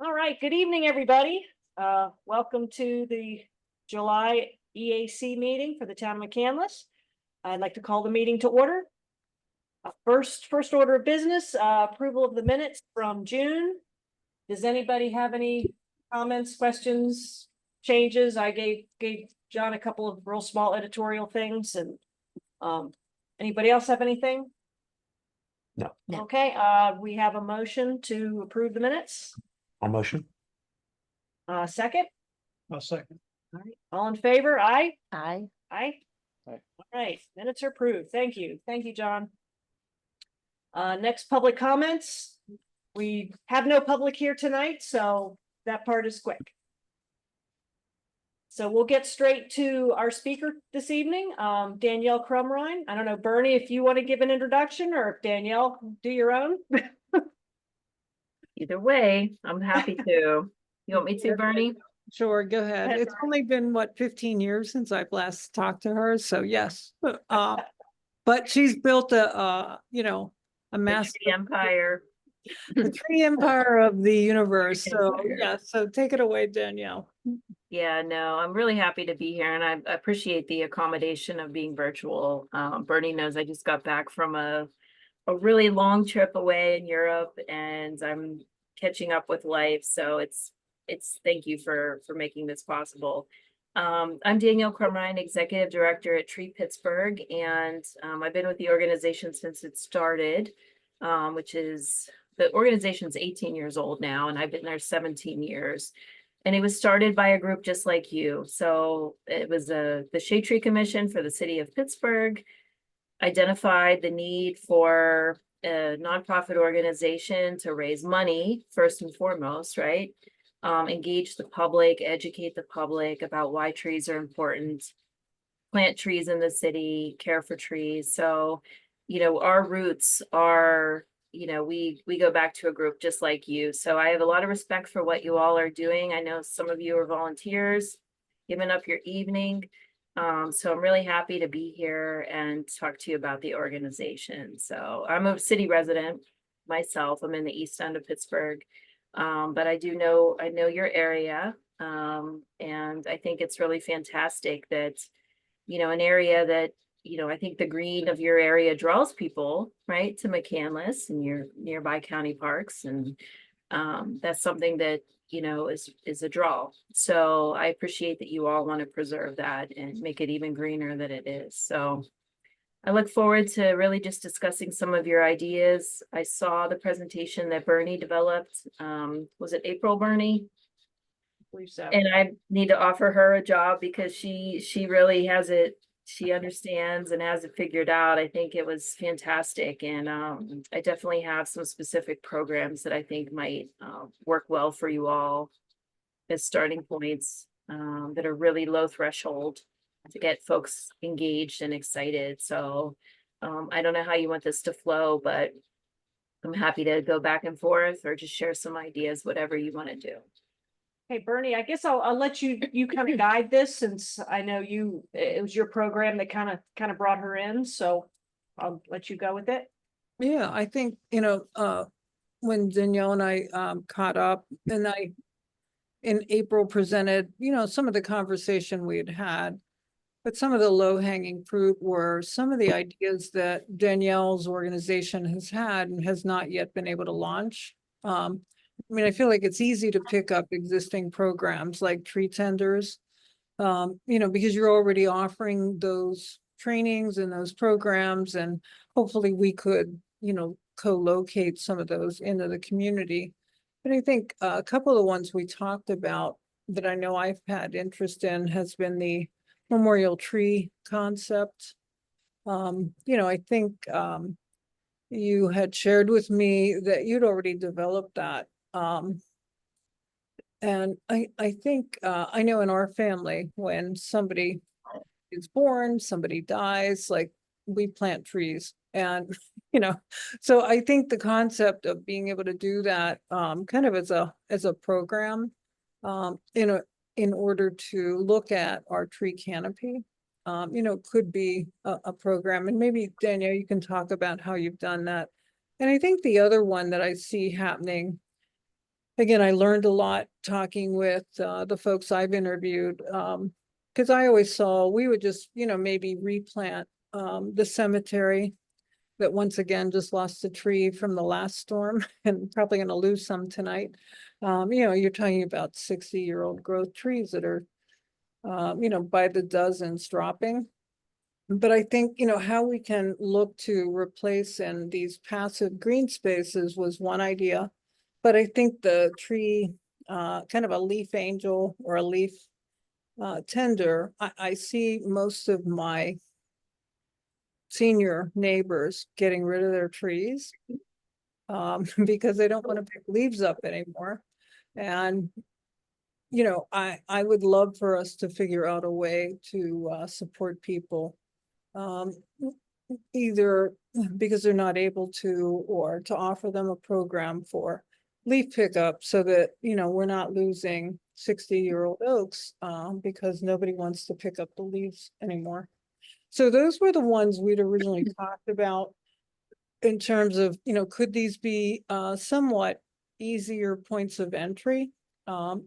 All right, good evening, everybody. Welcome to the July EAC meeting for the town of McCandless. I'd like to call the meeting to order. First order of business, approval of the minutes from June. Does anybody have any comments, questions, changes? I gave John a couple of real small editorial things and anybody else have anything? No. Okay, we have a motion to approve the minutes. I'll motion. Second? I'll second. All right, all in favor? Aye? Aye. Aye? Aye. All right, minutes are approved. Thank you. Thank you, John. Next public comments. We have no public here tonight, so that part is quick. So we'll get straight to our speaker this evening, Danielle Crumrine. I don't know, Bernie, if you want to give an introduction or if Danielle do your own. Either way, I'm happy to. You want me to, Bernie? Sure, go ahead. That's It's only been, what, 15 years since I've last talked to her, so yes. But she's built a massive The Empire. the tree empire of the universe. So yeah, so take it away, Danielle. Yeah, no, I'm really happy to be here and I appreciate the accommodation of being virtual. Bernie knows I just got back from a really long trip away in Europe and I'm catching up with life. So it's thank you for making this possible. I'm Danielle Crumrine, Executive Director at Tree Pittsburgh, and I've been with the organization since it started, which is the organization's 18 years old now, and I've been there 17 years. And it was started by a group just like you. So it was the Shade Tree Commission for the city of Pittsburgh identified the need for a nonprofit organization to raise money first and foremost, right? Engage the public, educate the public about why trees are important, plant trees in the city, care for trees. So, our roots are, we go back to a group just like you. So I have a lot of respect for what you all are doing. I know some of you are volunteers, giving up your evening. So I'm really happy to be here and talk to you about the organization. So I'm a city resident myself. I'm in the east end of Pittsburgh. But I know your area. And I think it's really fantastic that, an area that, I think the green of your area draws people, right, to McCandless and your nearby county parks. And that's something that, is a draw. So I appreciate that you all want to preserve that and make it even greener than it is. So I look forward to really just discussing some of your ideas. I saw the presentation that Bernie developed. Was it April, Bernie? I believe so. And I need to offer her a job because she really has it. She understands and has it figured out. I think it was fantastic. And I definitely have some specific programs that I think might work well for you all as starting points that are really low threshold to get folks engaged and excited. So I don't know how you want this to flow, but I'm happy to go back and forth or just share some ideas, whatever you want to do. Hey, Bernie, I guess I'll let you kind of guide this since I know it was your program that kind of brought her in. So I'll let you go with it. Yeah, I think, when Danielle and I caught up and I in April presented, some of the conversation we had. But some of the low-hanging fruit were some of the ideas that Danielle's organization has had and has not yet been able to launch. I feel like it's easy to pick up existing programs like tree tenders, because you're already offering those trainings and those programs, and hopefully we could, co-locate some of those into the community. But I think a couple of the ones we talked about that I know I've had interest in has been the memorial tree concept. I think you had shared with me that you'd already developed that. And I think I know in our family, when somebody is born, somebody dies, like we plant trees. And, so I think the concept of being able to do that kind of as a program, in order to look at our tree canopy, could be a program. And maybe Danielle, you can talk about how you've done that. And I think the other one that I see happening again, I learned a lot talking with the folks I've interviewed. Because I always saw, we would just, maybe replant the cemetery that once again just lost a tree from the last storm and probably gonna lose some tonight. You're talking about 60-year-old growth trees that are, by the dozens dropping. But I think, how we can look to replace in these passive green spaces was one idea. But I think the tree, kind of a leaf angel or a leaf tender, I see most of my senior neighbors getting rid of their trees because they don't want to pick leaves up anymore. And, I would love for us to figure out a way to support people either because they're not able to, or to offer them a program for leaf pickup so that, we're not losing 60-year-old oaks because nobody wants to pick up the leaves anymore. So those were the ones we'd originally talked about in terms of, could these be somewhat easier points of entry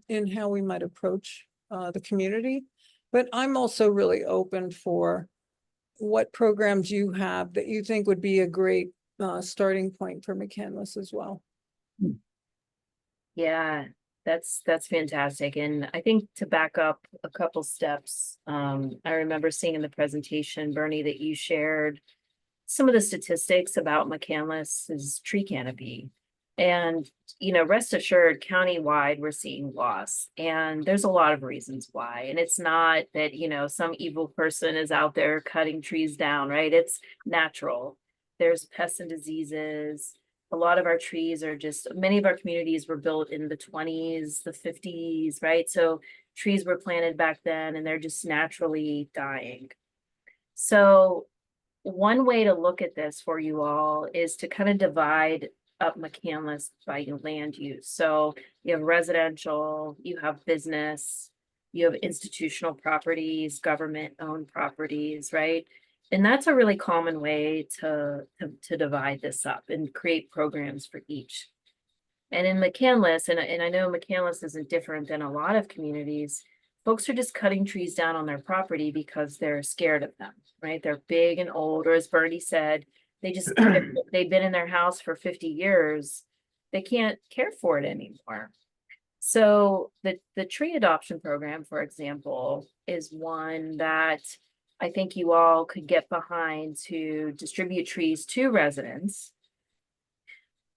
in how we might approach the community. But I'm also really open for what programs you have that you think would be a great starting point for McCandless as well. Yeah, that's fantastic. And I think to back up a couple steps, I remember seeing in the presentation, Bernie, that you shared some of the statistics about McCandless's tree canopy. And, rest assured, countywide, we're seeing loss. And there's a lot of reasons why. And it's not that, some evil person is out there cutting trees down, right? It's natural. There's pests and diseases. A lot of our trees are many of our communities were built in the 20s, the 50s, right? So trees were planted back then and they're just naturally dying. So one way to look at this for you all is to kind of divide up McCandless by land use. So you have residential, you have business, you have institutional properties, government owned properties, right? And that's a really common way to divide this up and create programs for each. And in McCandless, and I know McCandless isn't different than a lot of communities, folks are just cutting trees down on their property because they're scared of them, right? They're big and old, or as Bernie said, they've been in their house for 50 years. They can't care for it anymore. So the tree adoption program, for example, is one that I think you all could get behind to distribute trees to residents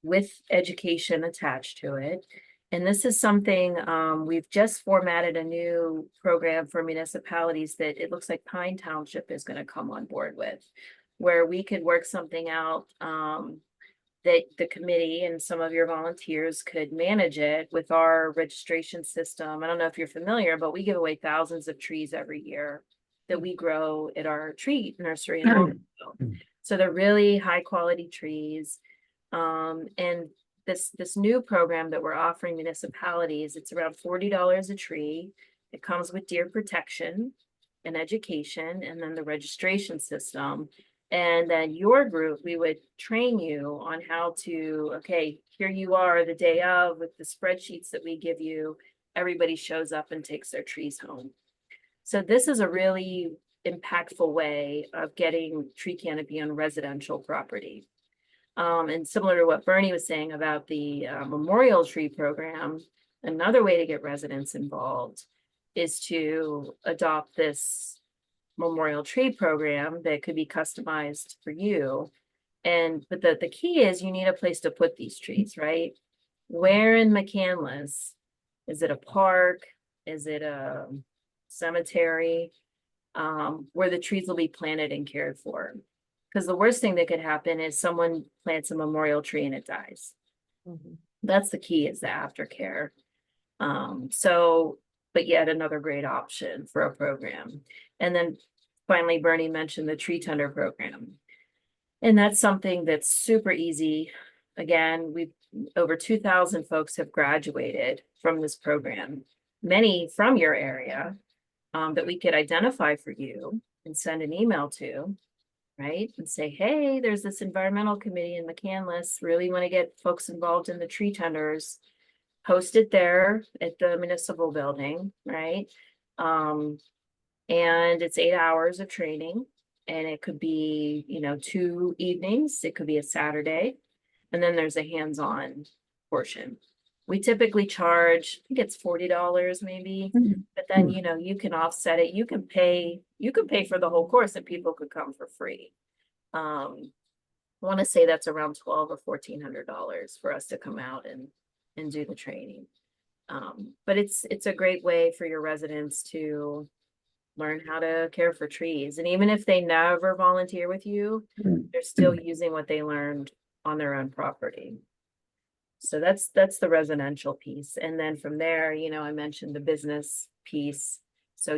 with education attached to it. And this is something we've just formatted a new program for municipalities that it looks like Pine Township is going to come on board with, where we could work something out that the committee and some of your volunteers could manage it with our registration system. I don't know if you're familiar, but we give away thousands of trees every year that we grow at our tree nursery in Orlando. So they're really high quality trees. And this new program that we're offering municipalities, it's around $40 a tree. It comes with deer protection and education, and then the registration system. And then your group, we would train you on how to, okay, here you are the day of with the spreadsheets that we give you. Everybody shows up and takes their trees home. So this is a really impactful way of getting tree canopy on residential property. And similar to what Bernie was saying about the memorial tree program, another way to get residents involved is to adopt this memorial tree program that could be customized for you. But the key is you need a place to put these trees, right? Where in McCandless? Is it a park? Is it a cemetery? Where the trees will be planted and cared for? Because the worst thing that could happen is someone plants a memorial tree and it dies. That's the key, is the aftercare. But yet another great option for a program. And then finally, Bernie mentioned the tree tender program. And that's something that's super easy. Again, over 2,000 folks have graduated from this program, many from your area, that we could identify for you and send an email to. Right? And say, hey, there's this environmental committee in McCandless, really want to get folks involved in the tree tenders. host it there at the municipal building, right? And it's 8 hours of training, and it could be, 2 evenings, it could be a Saturday, and then there's a hands-on portion. We typically charge, I think it's $40 maybe, but then, you can offset it. You can pay for the whole course and people could come for free. I want to say that's around $1,200 or $1,400 for us to come out and do the training. But it's a great way for your residents to learn how to care for trees. And even if they never volunteer with you, they're still using what they learned on their own property. So that's the residential piece. And then from there, I mentioned the business piece. So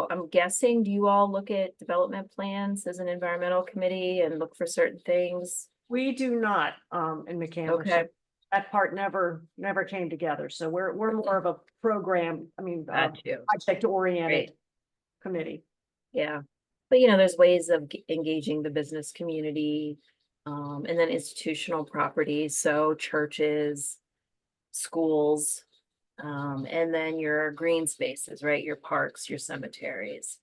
I'm guessing, do you all look at development plans as an environmental committee and look for certain things? We do not, in McCandless. Okay. That part never came together. So we're more of a program, Got you. project oriented Great. committee. Yeah, but there's ways of engaging the business community, and then institutional properties, so churches, schools, and then your green spaces, right? Your parks, your cemeteries.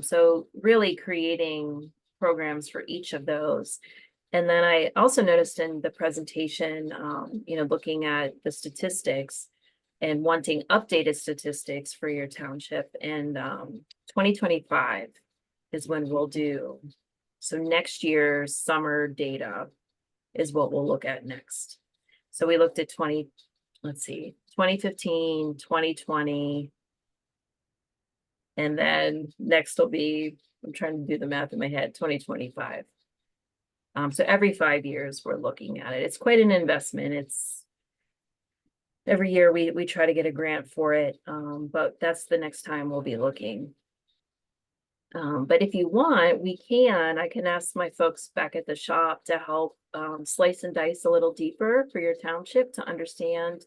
So really creating programs for each of those. And then I also noticed in the presentation, looking at the statistics and wanting updated statistics for your township, and 2025 is when we'll do. So next year's summer data is what we'll look at next. So we looked at 2015, 2020. And then next will be, I'm trying to do the math in my head, 2025. So every 5 years we're looking at it. It's quite an investment. It's every year we try to get a grant for it, but that's the next time we'll be looking. But if you want, I can ask my folks back at the shop to help slice and dice a little deeper for your township to understand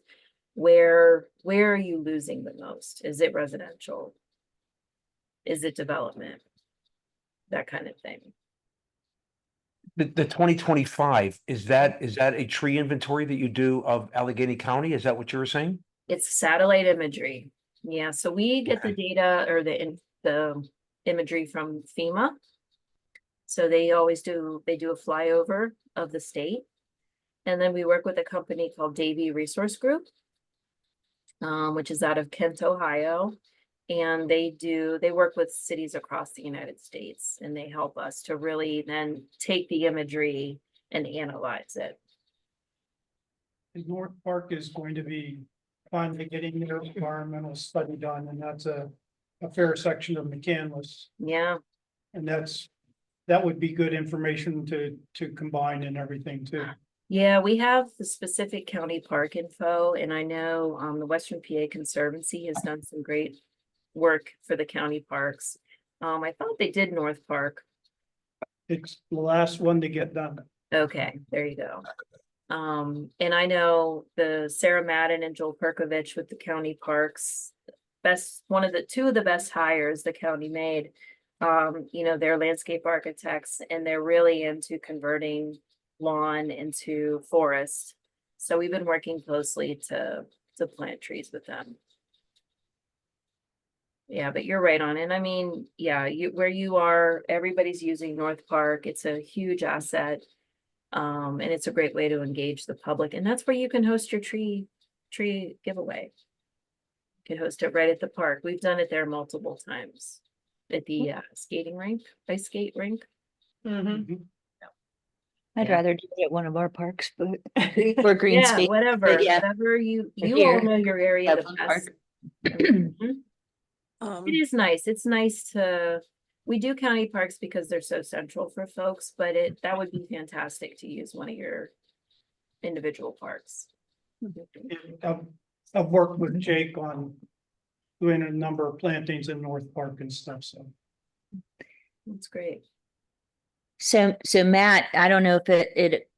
where are you losing the most? Is it residential? Is it development? That kind of thing. The 2025, is that a tree inventory that you do of Allegheny County? Is that what you were saying? It's satellite imagery. Yeah, so we get the data or the imagery from FEMA. So they do a flyover of the state. And then we work with a company called Davy Resource Group, which is out of Kent, Ohio. And they work with cities across the United States, and they help us to really then take the imagery and analyze it. North Park is going to be finally getting their environmental study done, and that's a fair section of McCandless. Yeah, And that would be good information to combine and everything too. yeah, we have the specific county park info, and I know the Western PA Conservancy has done some great work for the county parks. I thought they did North Park. It's the last one to get done. Okay, there you go. And I know the Sarah Madden and Joel Perkovich with the county parks, two of the best hires the county made. They're landscape architects, and they're really into converting lawn into forest. So we've been working closely to plant trees with them. Yeah, but you're right on. And where you are, everybody's using North Park. It's a huge asset. And it's a great way to engage the public. And that's where you can host your tree giveaway. You can host it right at the park. We've done it there multiple times at the skating rink, ice skate rink. Mm-hmm. I'd Yeah. rather do it at one of our parks, but for green Yeah, space. whatever, yeah. whatever you all Here, know your area the Dublin best. Park. Mhm. It is nice. It's nice we do county parks because they're so central for folks, but that would be fantastic to use one of your individual parks. I've worked with Jake on doing a number of plantings in North Park and stuff, so. That's great. So Matt, I don't know if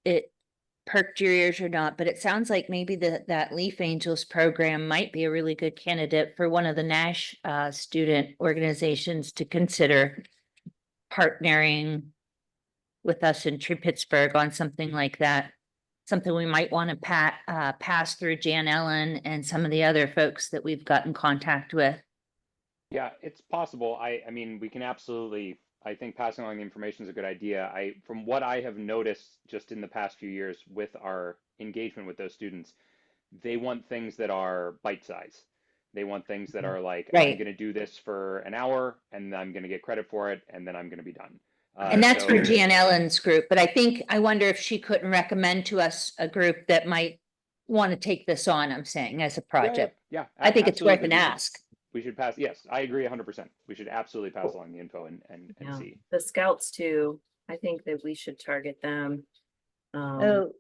it perked your ears or not, but it sounds like maybe that Leaf Angels program might be a really good candidate for one of the Nash student organizations to consider partnering with us in Tree Pittsburgh on something like that. something we might want to pass through Jan Ellen and some of the other folks that we've got in contact with? Yeah, it's possible. I mean, we can absolutely, I think passing along the information is a good idea. From what I have noticed just in the past few years with our engagement with those students, they want things that are bite size. They want things that are like, I'm Right. going to do this for an hour and I'm going to get credit for it and then I'm going to be done. And that's for So- Jan Ellen's group, but I wonder if she couldn't recommend to us a group that might want to take this on, I'm saying, as a project. Yeah, I think it's worth an absolutely. ask. We should pass. Yes, I agree 100%. We should absolutely pass along the info and Yeah. see. The scouts too, I think that we should target them. Oh,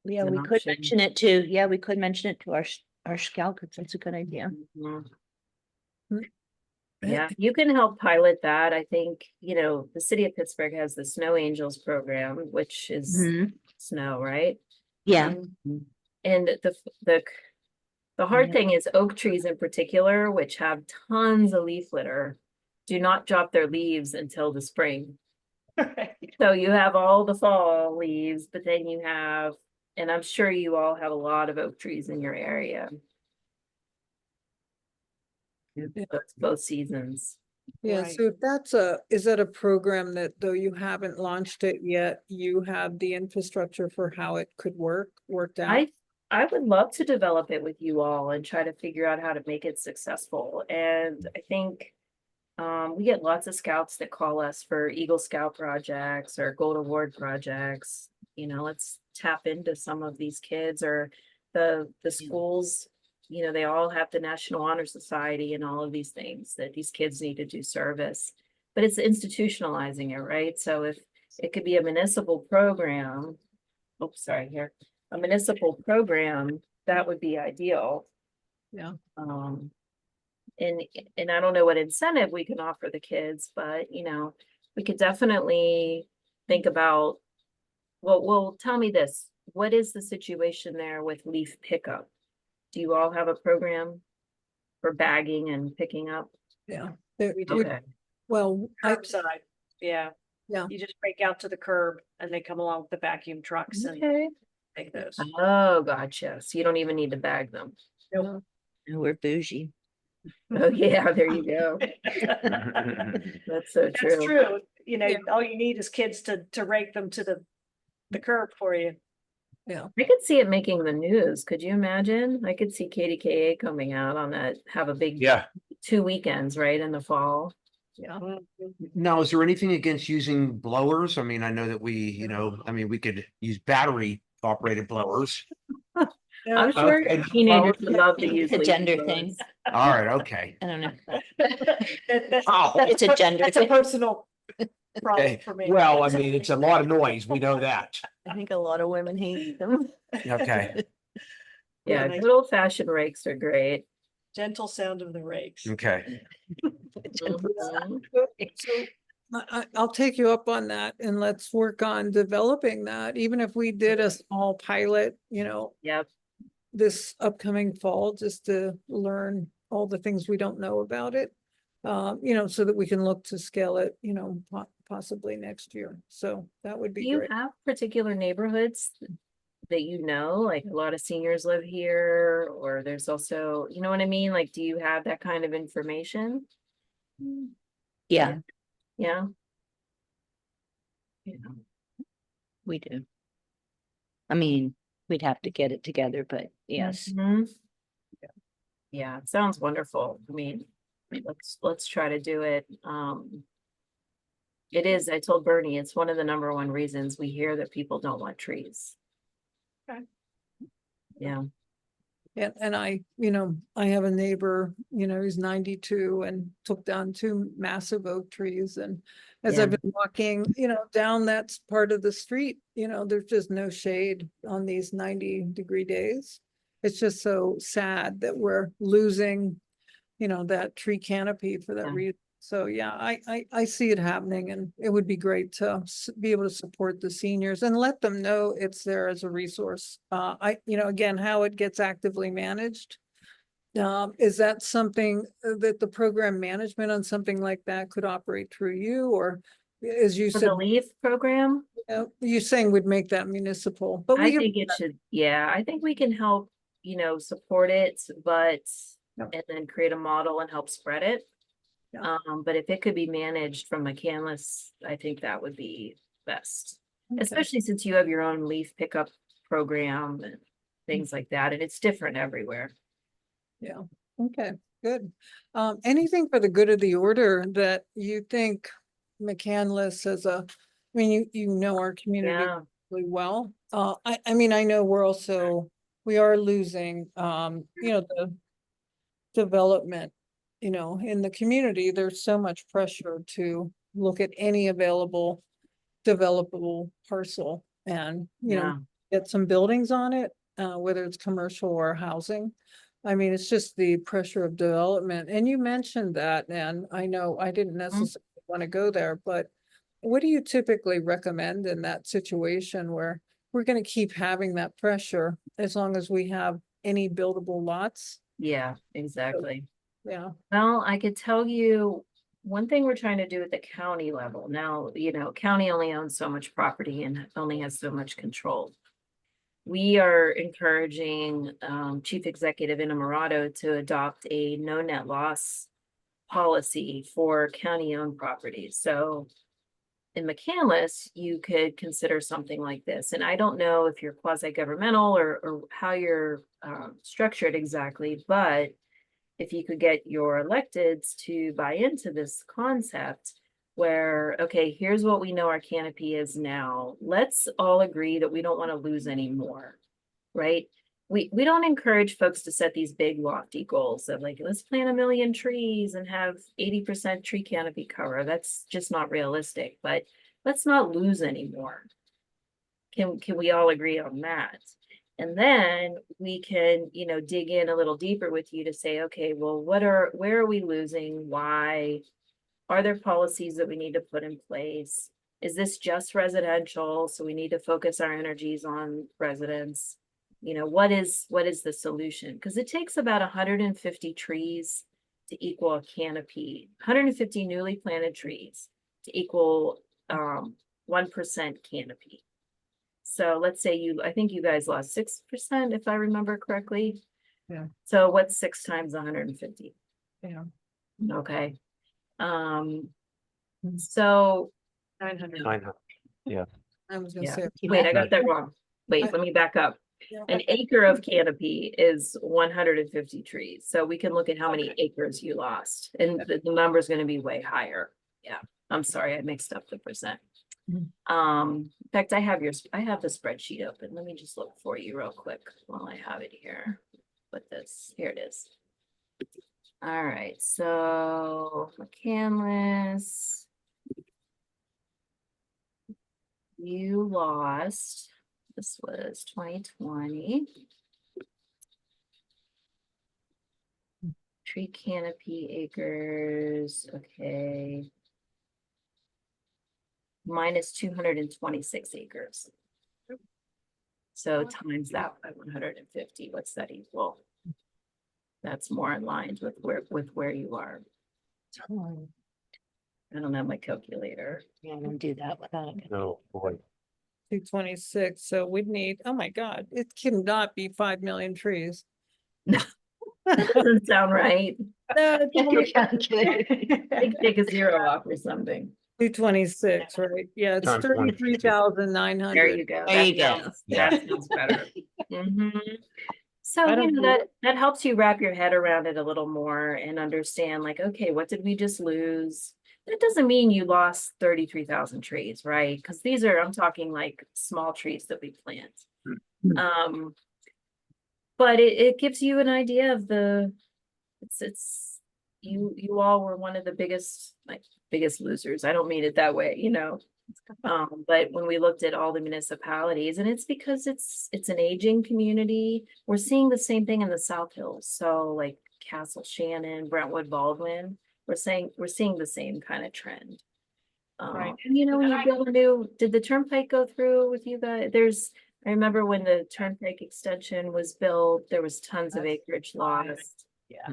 yeah, an we could option. mention it to, yeah, we could mention it to our scout groups. That's a good idea. Mhm. Mm. Yeah, you can help pilot that. I think, the city of Pittsburgh has the Snow Angels program, which is Mhm. snow, right? Yeah, And the hard Yeah. thing is oak trees in particular, which have tons of leaf litter, do not drop their leaves until the spring. So you have all the fall leaves, but then you have, and I'm sure you all have a lot of oak trees in your area. That's both seasons. Yeah, Right. so if is that a program that though you haven't launched it yet, you have the infrastructure for how it could worked out? I would love to develop it with you all and try to figure out how to make it successful. And I think we get lots of scouts that call us for Eagle Scout projects or Gold Award projects. Let's tap into some of these kids or the schools. They all have the National Honor Society and all of these things that these kids need to do service. But it's institutionalizing it, right? So if it could be a municipal program, a municipal program, that would be ideal. Yeah. And I don't know what incentive we can offer the kids, but we could definitely think about, well, tell me this, what is the situation there with leaf pickup? Do you all have a program for bagging and picking up? Yeah. We do. Okay, Well, Curbside, yeah. Yeah. You just break out to the curb and they come along with the vacuum trucks and okay. take those. Oh, gotcha. So you don't even need to bag them. no, we're bougie. Oh, yeah, there you go. That's so That's true. true. Yeah. All you need is kids to rake them to the curb for you. I could see it making the news. Could you imagine? I could see KDKA coming out on that, have a big Yeah. 2 weekends, right, in the fall. yeah. Now, is there anything against using blowers? I mean, I know that we could use battery operated blowers. I'm sure Okay. teenagers would love to use. It's a leaf gender blowers. thing. All right, okay. I don't know. Oh, It's a gender That's a thing. personal problem okay. for me. Well, I mean, it's a lot of noise. We know that. I think a lot of women hate them. Okay, Yeah, nice. good old fashioned rakes are great. Gentle sound of the rakes. okay. Mhm. So I'll take you up on that and let's work on developing that, even if we did a small pilot, Yep, this upcoming fall, just to learn all the things we don't know about it. So that we can look to scale it, possibly next year. So that would do be you great. have particular neighborhoods that like a lot of seniors live here, or there's also, you know what I mean? Like, do you have that kind of information? Yeah, Yeah. we do. I mean, we'd have to get it together, but yes. Mhm. Yeah, it sounds wonderful. I mean, let's try to do it. It is, I told Bernie, it's one of the number one reasons we hear that people don't want trees. Okay. Yeah, And I have a neighbor, he's 92 and took down 2 massive oak trees. And as I've Yeah. been walking, down that part of the street, there's just no shade on these 90-degree days. It's just so sad that we're losing, that tree canopy for that Yeah. reason. So yeah, I see it happening, and it would be great to be able to support the seniors and let them know it's there as a resource. Again, how it gets actively managed. Is that something that the program management on something like that could operate through you, or as you For said, the LEAF program, you're saying would make that municipal, but I we, think it should, yeah, I think we can help, support it, but, Yeah. and then create a model and help spread it. Yeah. But if it could be managed from McCandless, I think that would be best. Okay. Especially since you have your own leaf pickup program and things like that, and it's different everywhere. yeah, okay, good. Anything for the good of the order that you think McCandless as a, I mean, you know our community Yeah, really well. I mean, I know we are losing, the development, in the community. There's so much pressure to look at any available developable parcel and, yeah, get some buildings on it, whether it's commercial or housing. I mean, it's just the pressure of development. And you mentioned that, and I know I didn't necessarily want to go there, but what do you typically recommend in that situation where we're going to keep having that pressure as long as we have any buildable lots? yeah, exactly. Yeah, Well, I could tell you one thing we're trying to do at the county level. Now, county only owns so much property and only has so much control. We are encouraging Chief Executive Innamorato to adopt a no net loss policy for county-owned properties. So in McCandless, you could consider something like this. And I don't know if you're quasi-governmental or how you're structured exactly, but if you could get your electeds to buy into this concept where, okay, here's what we know our canopy is now. Let's all agree that we don't want to lose any more, right? We don't encourage folks to set these big lofty goals of like, let's plant 1 million trees and have 80% tree canopy cover. That's just not realistic, but let's not lose any more. Can we all agree on that? And then we can, dig in a little deeper with you to say, okay, well, where are we losing? Why? Are there policies that we need to put in place? Is this just residential? So we need to focus our energies on residents. What is the solution? Because it takes about 150 trees to equal a canopy, 150 newly planted trees to equal 1% canopy. So let's say I think you guys lost 6%, if I remember correctly. Yeah. So what's 6 times 150? yeah. Okay. So 900. 900. I was gonna yeah, say. wait, I got that wrong. Wait, let me back up. Yeah. An acre of canopy is 150 trees. So we can look at how many acres you lost, and the number is going to be way higher. Yeah, I'm sorry, I mixed up the percent. In fact, I have the spreadsheet open. Let me just look for you real quick while I have it here. Here it is. All right, so McCandless. You lost, this was 2020. Tree canopy acres, okay. Minus 226 acres. So times that by 150, what's that equal? That's more in line with where you are. I don't have my calculator. Yeah, I don't do that without. No, boy. 226, so we'd need, oh my God, it cannot be 5 million trees. That doesn't sound right. No, Your calculator. Take a zero off or something. 226, right? Yeah, it's Times 150. 33,900. There you go. There you That go. sounds- That sounds better. Mhm. So, I don't know. that helps you wrap your head around it a little more and understand like, okay, what did we just lose? That doesn't mean you lost 33,000 trees, right? Because I'm talking like small trees that we plant. But it gives you an idea of you all were one of the biggest losers. I don't mean it that way, but when we looked at all the municipalities, and it's because it's an aging community, we're seeing the same thing in the South Hills. So like Castle Shannon, Brentwood, Baldwin, we're seeing the same kind of trend. Right. And when you build did the turnpike go through with you guys? I remember when the turnpike extension was built, there was tons of acreage lost. Yeah.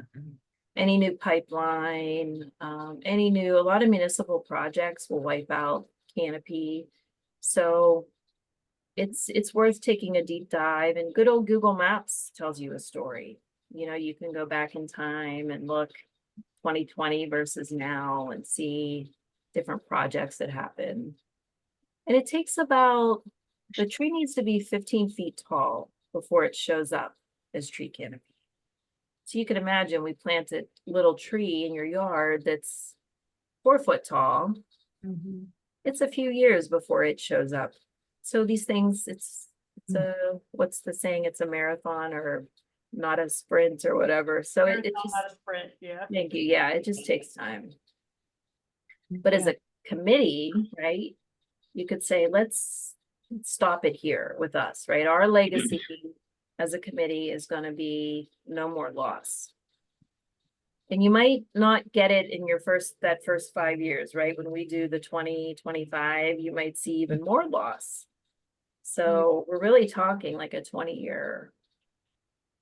any new pipeline, a lot of municipal projects will wipe out canopy. So it's worth taking a deep dive, and good old Google Maps tells you a story. You know, you can go back in time and look 2020 versus now and see different projects that happen. And it takes the tree needs to be 15 feet tall before it shows up as tree canopy. So you can imagine we planted a little tree in your yard that's 4 foot tall. It's a few years before it shows up. So these things, it's what's the saying? It's a marathon or not a sprint or whatever. So it just, Not a sprint, yeah. thank you. Yeah, it just takes time. But as a committee, right, you could say, let's stop it here with us, right? Our legacy as a committee is going to be no more loss. And you might not get it in your first 5 years, right? When we do the 2025, you might see even more loss. So we're really talking like a 20-year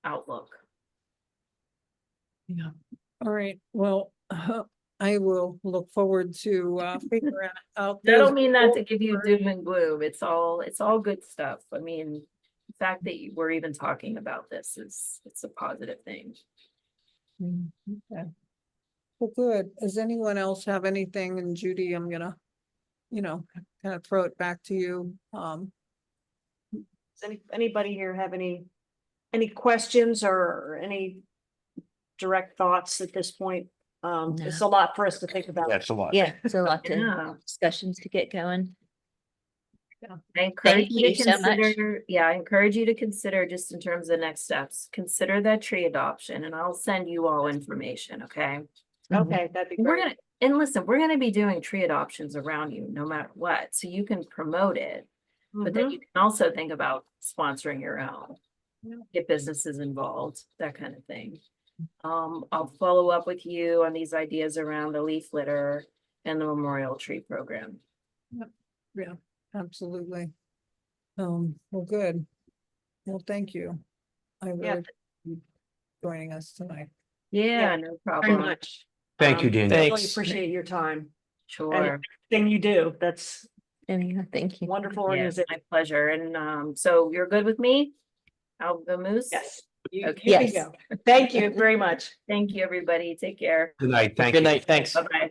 outlook. Yeah, all right, well, I will look forward to figuring out. I don't those mean that to goals give you for- doom and gloom. It's all good stuff. I mean, the fact that we're even talking about this it's a positive thing. Okay. Well, good. Does anyone else have anything? And Judy, I'm gonna, kind of throw it back to you. Does anybody here have any questions or any direct thoughts at this point? It's a lot for us to think about. That's a lot. Yeah, it's a lot Yeah. to discussions to get going. I encourage you to you so much. consider, I encourage you to consider, just in terms of next steps, consider that tree adoption, and I'll send you all information, okay? Okay, that'd be We're great. listen, we're gonna be doing tree adoptions around you no matter what, so you can promote it. But then Mhm. you can also think about sponsoring your own. Yeah. Get businesses involved, that kind of thing. I'll follow up with you on these ideas around the leaf litter and the memorial tree program. Yeah, absolutely. Well, good. Well, thank you. I really appreciate you joining us tonight. Yeah, no Very problem. much. Thank you, Daniel. Really appreciate your time. Sure. Thing you do. That's Thank you. wonderful Yeah, organization. my pleasure. And so you're good with me? I'll go moose? Yes. You Okay. can Yes. go. Thank you very much. Thank you, everybody. Take care. Good night. Thank Good you. night, thanks. Bye-bye.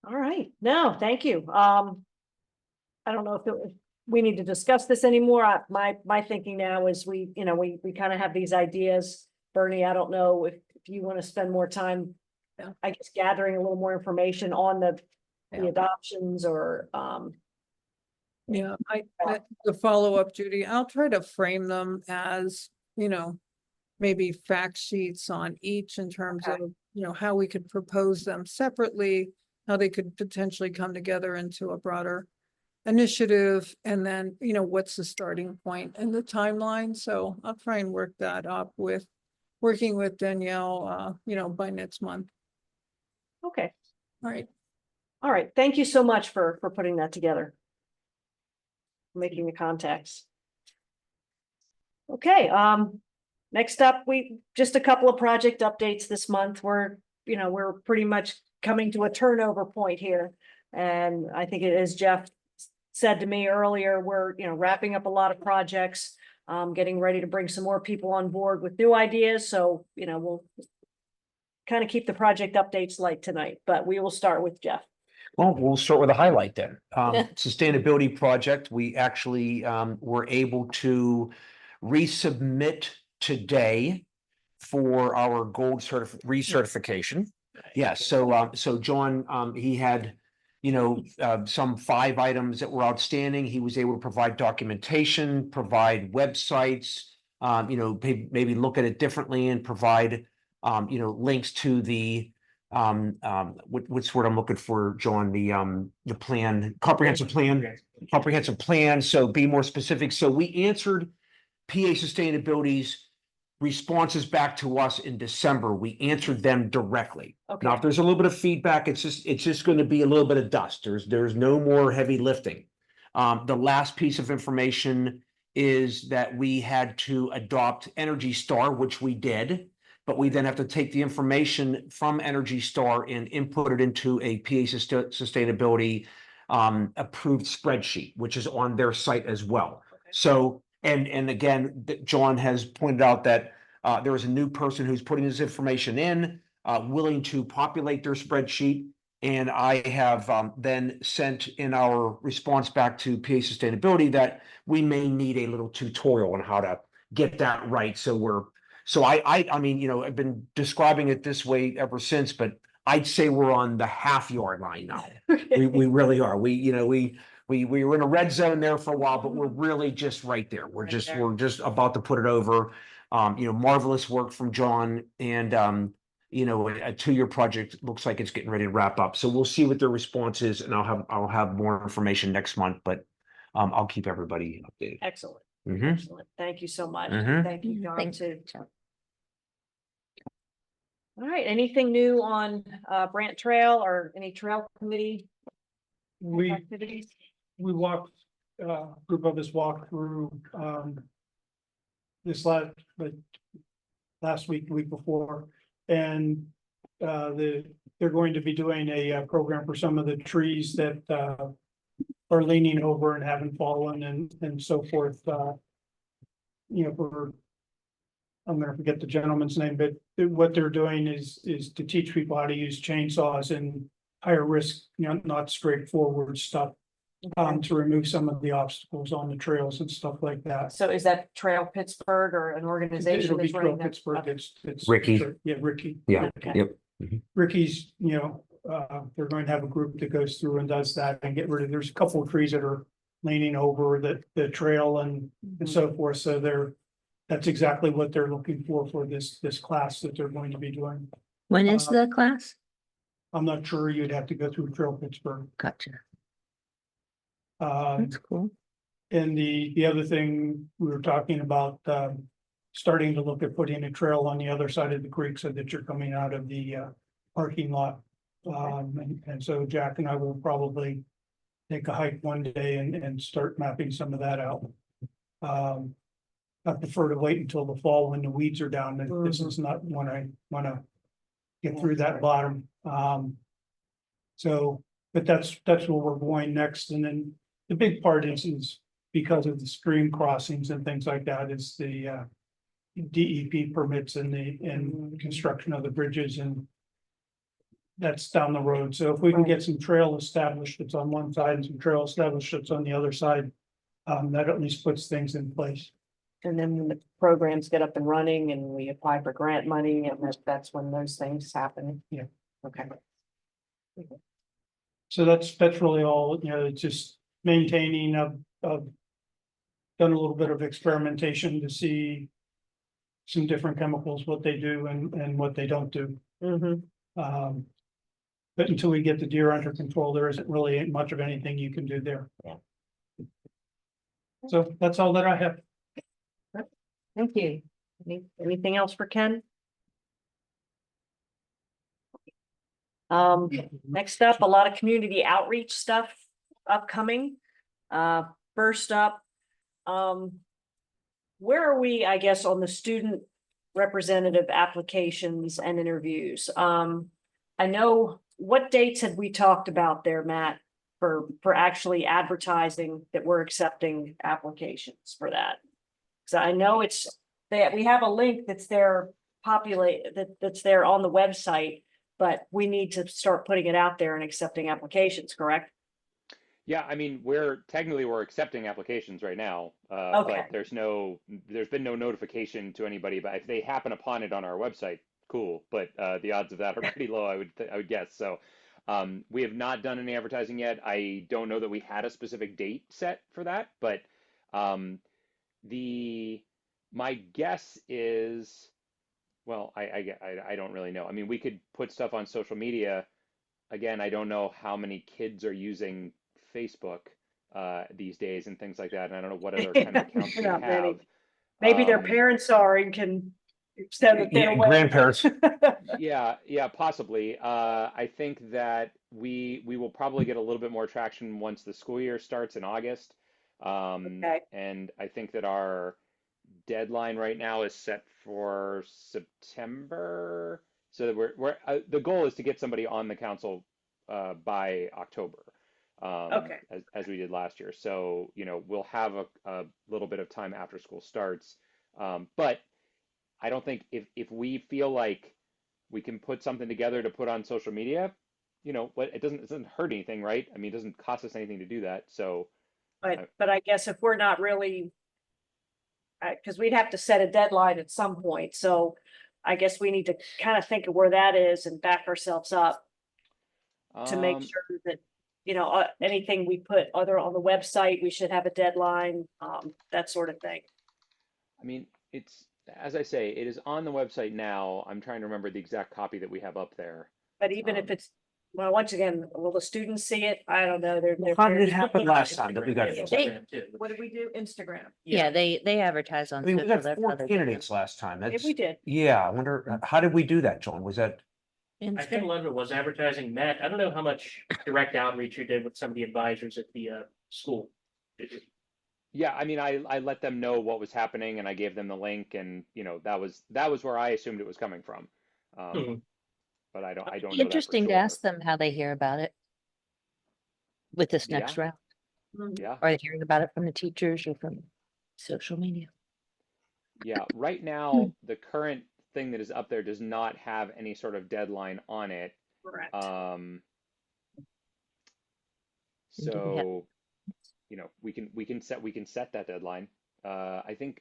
All right. No, thank you. I don't know if we need to discuss this anymore. My thinking now is we kind of have these ideas. Bernie, I don't know if you want to spend more time, Yeah. I guess, gathering a little more information on the Yeah. adoptions or, Yeah, the follow-up, Judy, I'll try to frame them as, maybe fact sheets on each in terms Okay. of, how we could propose them separately, how they could potentially come together into a broader initiative, and then, what's the starting point and the timeline. So I'll try and work that up working with Danielle, by next month. okay. All right. All right. Thank you so much for putting that together. Making the contacts. Okay, next up, just a couple of project updates this month. We're pretty much coming to a turnover point here. And I think, as Jeff said to me earlier, we're, wrapping up a lot of projects, getting ready to bring some more people on board with new ideas. So, we'll kind of keep the project updates light tonight, but we will start with Jeff. Well, we'll start with a highlight then. Sustainability project, we actually were able to resubmit today for our gold recertification. Yes, so John, he had, some 5 items that were outstanding. He was able to provide documentation, provide websites, maybe look at it differently and provide, links to the what's the word I'm looking for, John, the plan, comprehensive plan. So be more specific. So we answered PA Sustainability's responses back to us in December. We answered them directly. Okay. Now, if there's a little bit of feedback, it's just going to be a little bit of dust. There's no more heavy lifting. The last piece of information is that we had to adopt Energy Star, which we did. But we then have to take the information from Energy Star and input it into a sustainability approved spreadsheet, which is on their site as well. So, and again, John has pointed out that there is a new person who's putting this information in, willing to populate their spreadsheet. And I have then sent in our response back to PA Sustainability that we may need a little tutorial on how to get that right. So I mean, you know, I've been describing it this way ever since, but I'd say we're on the half yard line now. We really are. We were in a red zone there for a while, but we're really just right there. We're just about to put it over. You know, marvelous work from John, and you know, a 2-year project looks like it's getting ready to wrap up. So we'll see what their response is, and I'll have more information next month, but I'll keep everybody updated. Excellent, Mhm. excellent. Thank you so much. Mhm. Thank you, John, Thanks, too. John. All right, anything new on Brant Trail or any trail committee We, activities? we walked, group of us walked through, this last week, the week before, and, they're going to be doing a program for some of the trees that, are leaning over and haven't fallen and so forth, you know, I'm gonna forget the gentleman's name, but what they're doing is to teach people how to use chainsaws and higher risk, you know, not straightforward stuff. To remove some of the obstacles on the trails and stuff like that. So is that Trail Pittsburgh or an organization It'll be that's Trail running that? Pittsburgh, Okay. it's. Ricky. Yeah, Ricky. Yeah, Okay. yep. Ricky's, you know, they're going to have a group that goes through and does that and get rid of, there's a couple of trees that are leaning over the trail and so forth, so that's exactly what they're looking for this class that they're going to be doing. When is the class? I'm not sure, you'd have to go through Trail Pittsburgh. Gotcha. Um, That's cool. and the other thing we were talking about, starting to look at putting a trail on the other side of the creek so that you're coming out of the parking lot. And so Jack and I will probably take a hike one day and start mapping some of that out. I prefer to wait until the fall when the weeds are down. This is not when I wanna get through that bottom. So, but that's where we're going next. And then the big part is because of the stream crossings and things like that, is the DEP permits and construction of the bridges, and that's down the road. So if we can get some trail established that's on one side and some trail established that's on the other side, that at least puts things in place. And then when the programs get up and running and we apply for grant money, and that's when those things happen. Yeah. Okay. So that's really all, you know, it's just maintaining of done a little bit of experimentation to see some different chemicals, what they do and what they don't do. Mm-hmm. But until we get the deer under control, there isn't really much of anything you can do there. Yeah. So that's all that I have. Thank you. Anything else for Ken? Next up, a lot of community outreach stuff upcoming. First up, where are we, I guess, on the student representative applications and interviews? I know, what dates had we talked about there, Matt, for actually advertising that we're accepting applications for that? So I know it's that we have a link that's there that's there on the website, but we need to start putting it out there and accepting applications, correct? Yeah, I mean, we're accepting applications right now, Okay. but there's been no notification to anybody. But if they happen upon it on our website, cool. But the odds of that are pretty low, I would guess. So we have not done any advertising yet. I don't know that we had a specific date set for that, but my guess is, well, I don't really know. I mean, we could put stuff on social media. Again, I don't know how many kids are using Facebook these days and things like that. And I don't know what other kind of accounts they Not many. have. Maybe their parents are and can extend it their Yeah, way. grandparents. Yeah, possibly. I think that we will probably get a little bit more traction once the school year starts in August. Okay. And I think that our deadline right now is set for September. So that the goal is to get somebody on the council by October, Okay. as we did last year. So, we'll have a little bit of time after school starts. But I don't think if we feel like we can put something together to put on social media, what it doesn't hurt anything, right? I mean, it doesn't cost us anything to do that. So, But I guess if we're not really, because we'd have to set a deadline at some point, so I guess we need to kind of think of where that is and back ourselves up to make um, sure that, anything we put either on the website, we should have a deadline, that sort of thing. I mean, it's, as I say, it is on the website now. I'm trying to remember the exact copy that we have up there. But even if Um, it's, well, once again, will the students see it? I don't know. They're. How did it happen last time that we got? What did we do? Instagram. Yeah, they advertise on. I mean, we social, got that's 4 how they- candidates last time. If That's, we did. yeah, I wonder, how did we do that, John? Was that? I think a lot of it was advertising. Matt, I don't know how much direct outreach you did with some of the advisors at the school. Did you? yeah, I mean, I let them know what was happening and I gave them the link and, that was where I assumed it was coming from. Mhm. But I don't know that for Interesting to sure. ask them how they hear about it. With this next Yeah. round. Yeah. Are they hearing about it from the teachers or from social media? Yeah, right now, the current thing that is up there does not have any sort of deadline on it. Correct. So, we can set that deadline. I think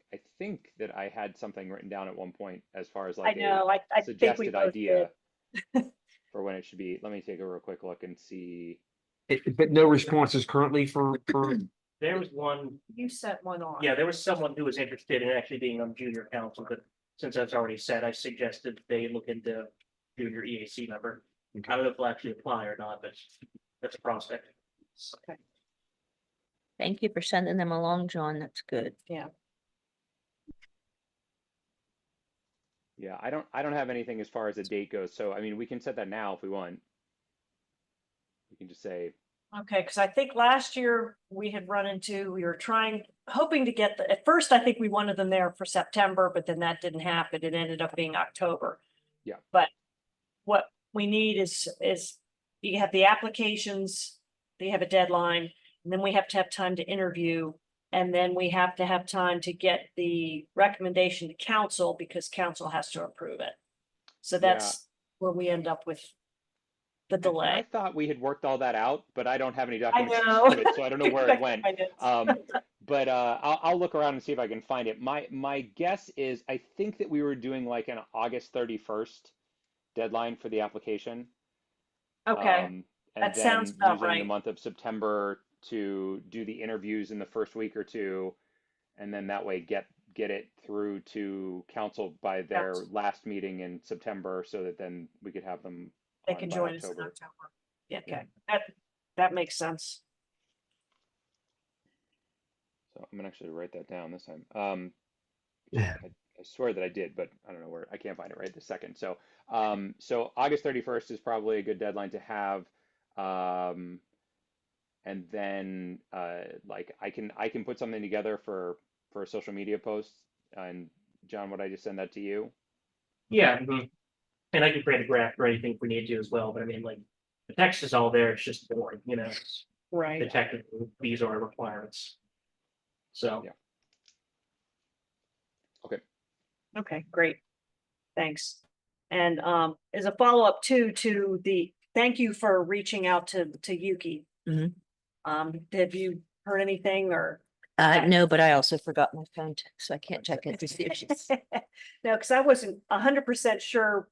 that I had something written down at one point as far as I like know, I a think we suggested both idea did. for when it should be. Let me take a real quick look and see. But no responses currently for, There was one, You set one on. yeah, there was someone who was interested in actually being on junior council, but since that's already said, I suggested they look into junior EAC member. I don't know if they'll actually apply or not, but that's a prospect. Okay. Thank you for sending them along, John. That's good. Yeah, I don't have anything as far as the date goes. So, I mean, we can set that now if we want. We can just say, Okay, because I think last year we were hoping to get at first, I think we wanted them there for September, but then that didn't happen. It ended up being October. Yeah. But what we need is you have the applications, you have a deadline, and then we have to have time to interview. And then we have to have time to get the recommendation to council because council has to approve it. So that's where we end up with the and I delay. thought we had worked all that out, but I don't have any I documents know. to it, so I don't know where it went. I But I'll look around and see if I can find it. My guess is I think that we were doing like an August 31st deadline for the application. Okay, And that then sounds about using the right. month of September to do the interviews in the first week or two, and then that way get it through to council by their Council. last meeting in September, so that then we could have them They on can by join us in October. October. Yeah, okay, that makes sense. So I'm gonna actually write that down this time. I swear that I did, but I don't know where. I can't find it right this second. So, so August 31st is probably a good deadline to have. And then, like I can put something together for a social media post. And John, would I just send that to you? Yeah, and I can create a graph or anything if we need to as well, but I mean, like, the text is all there, it's just boring, the Right. technical, these are requirements. So. Yeah. Okay, great. Thanks. And as a follow-up to the, thank you for reaching out to Yuki. Mhm. Have you heard anything or? No, but I also forgot my phone, so I can't check it to see if she's. No, because I wasn't 100% sure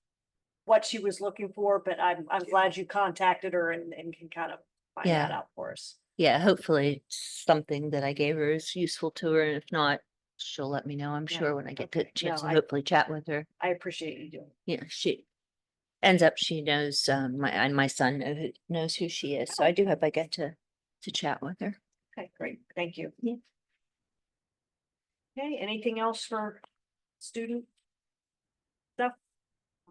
what she was looking for, but I'm glad you contacted her and can kind of find Yeah. that out for us. Yeah, hopefully something that I gave her is useful to her, and if not, she'll let me know, I'm Yeah, sure, when I get the okay. chance No, to hopefully chat with her. I appreciate you doing. Yeah, she ends up, she knows, my son knows who she is, so I do hope I get to chat with her. Okay, great. Thank you. Yeah. Okay, anything else for student stuff?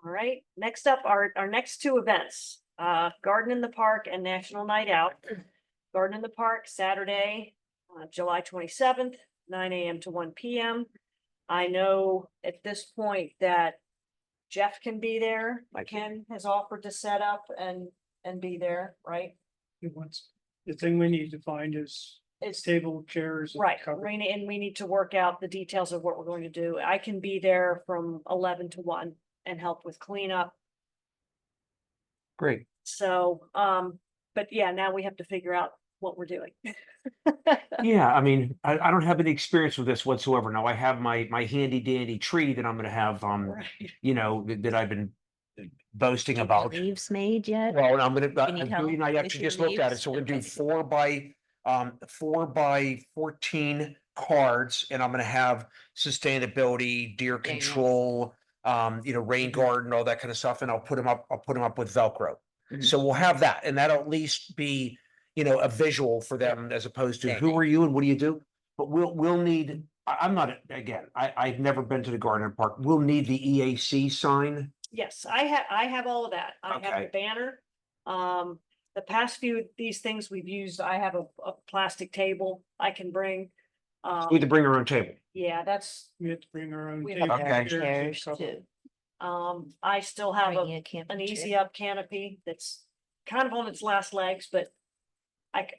All right, next up, our next two events, Garden in the Park and National Night Out. Garden in the Park, Saturday, July 27th, 9 AM to 1 PM. I know at this point that Jeff can be there. Ken has offered to set up and be there, right? The thing we need to find is It's table, chairs. and right, cover. Raina, and we need to work out the details of what we're going to do. I can be there from 11 to 1 and help with cleanup. Great. So, but yeah, now we have to figure out what we're doing. Yeah, I mean, I don't have any experience with this whatsoever. Now I have my handy dandy tree that I'm gonna have, Right. you know, that I've been boasting about. Leaves made yet? Well, I'm gonna, Can you Judy and I help with actually your just looked at it, leaves? so we're gonna do Okay. 4x14 cards, and I'm gonna have sustainability, deer Very nice. control, you know, rain garden, all that kind of stuff, and I'll put them up with Velcro. Mhm. So we'll have that, and that'll at least be, you know, a visual for them as opposed to Very who nice. are you and what do you do? But we'll need, I'm not, again, I've never been to the garden park. We'll need the EAC sign. Yes, I have all of that. I have Okay. the banner. The past few of these things we've used, I have a plastic table I can bring. We have to bring our own table. Yeah, that's, We have to bring our own. We have table, Okay. chairs, and Chairs cover. too. I still have Bring you a camping an chair. easy up canopy that's kind of on its last legs, but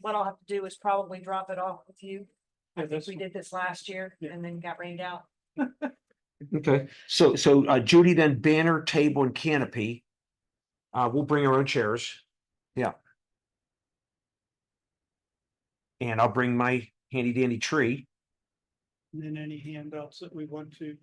what I'll have to do is probably drop it off with you. I Yeah, think that's we did this last year Yeah. and then got rained out. Okay, so Judy, then banner, table and canopy. We'll bring our own chairs. Yeah. And I'll bring my handy dandy tree. And then any handouts that we want to.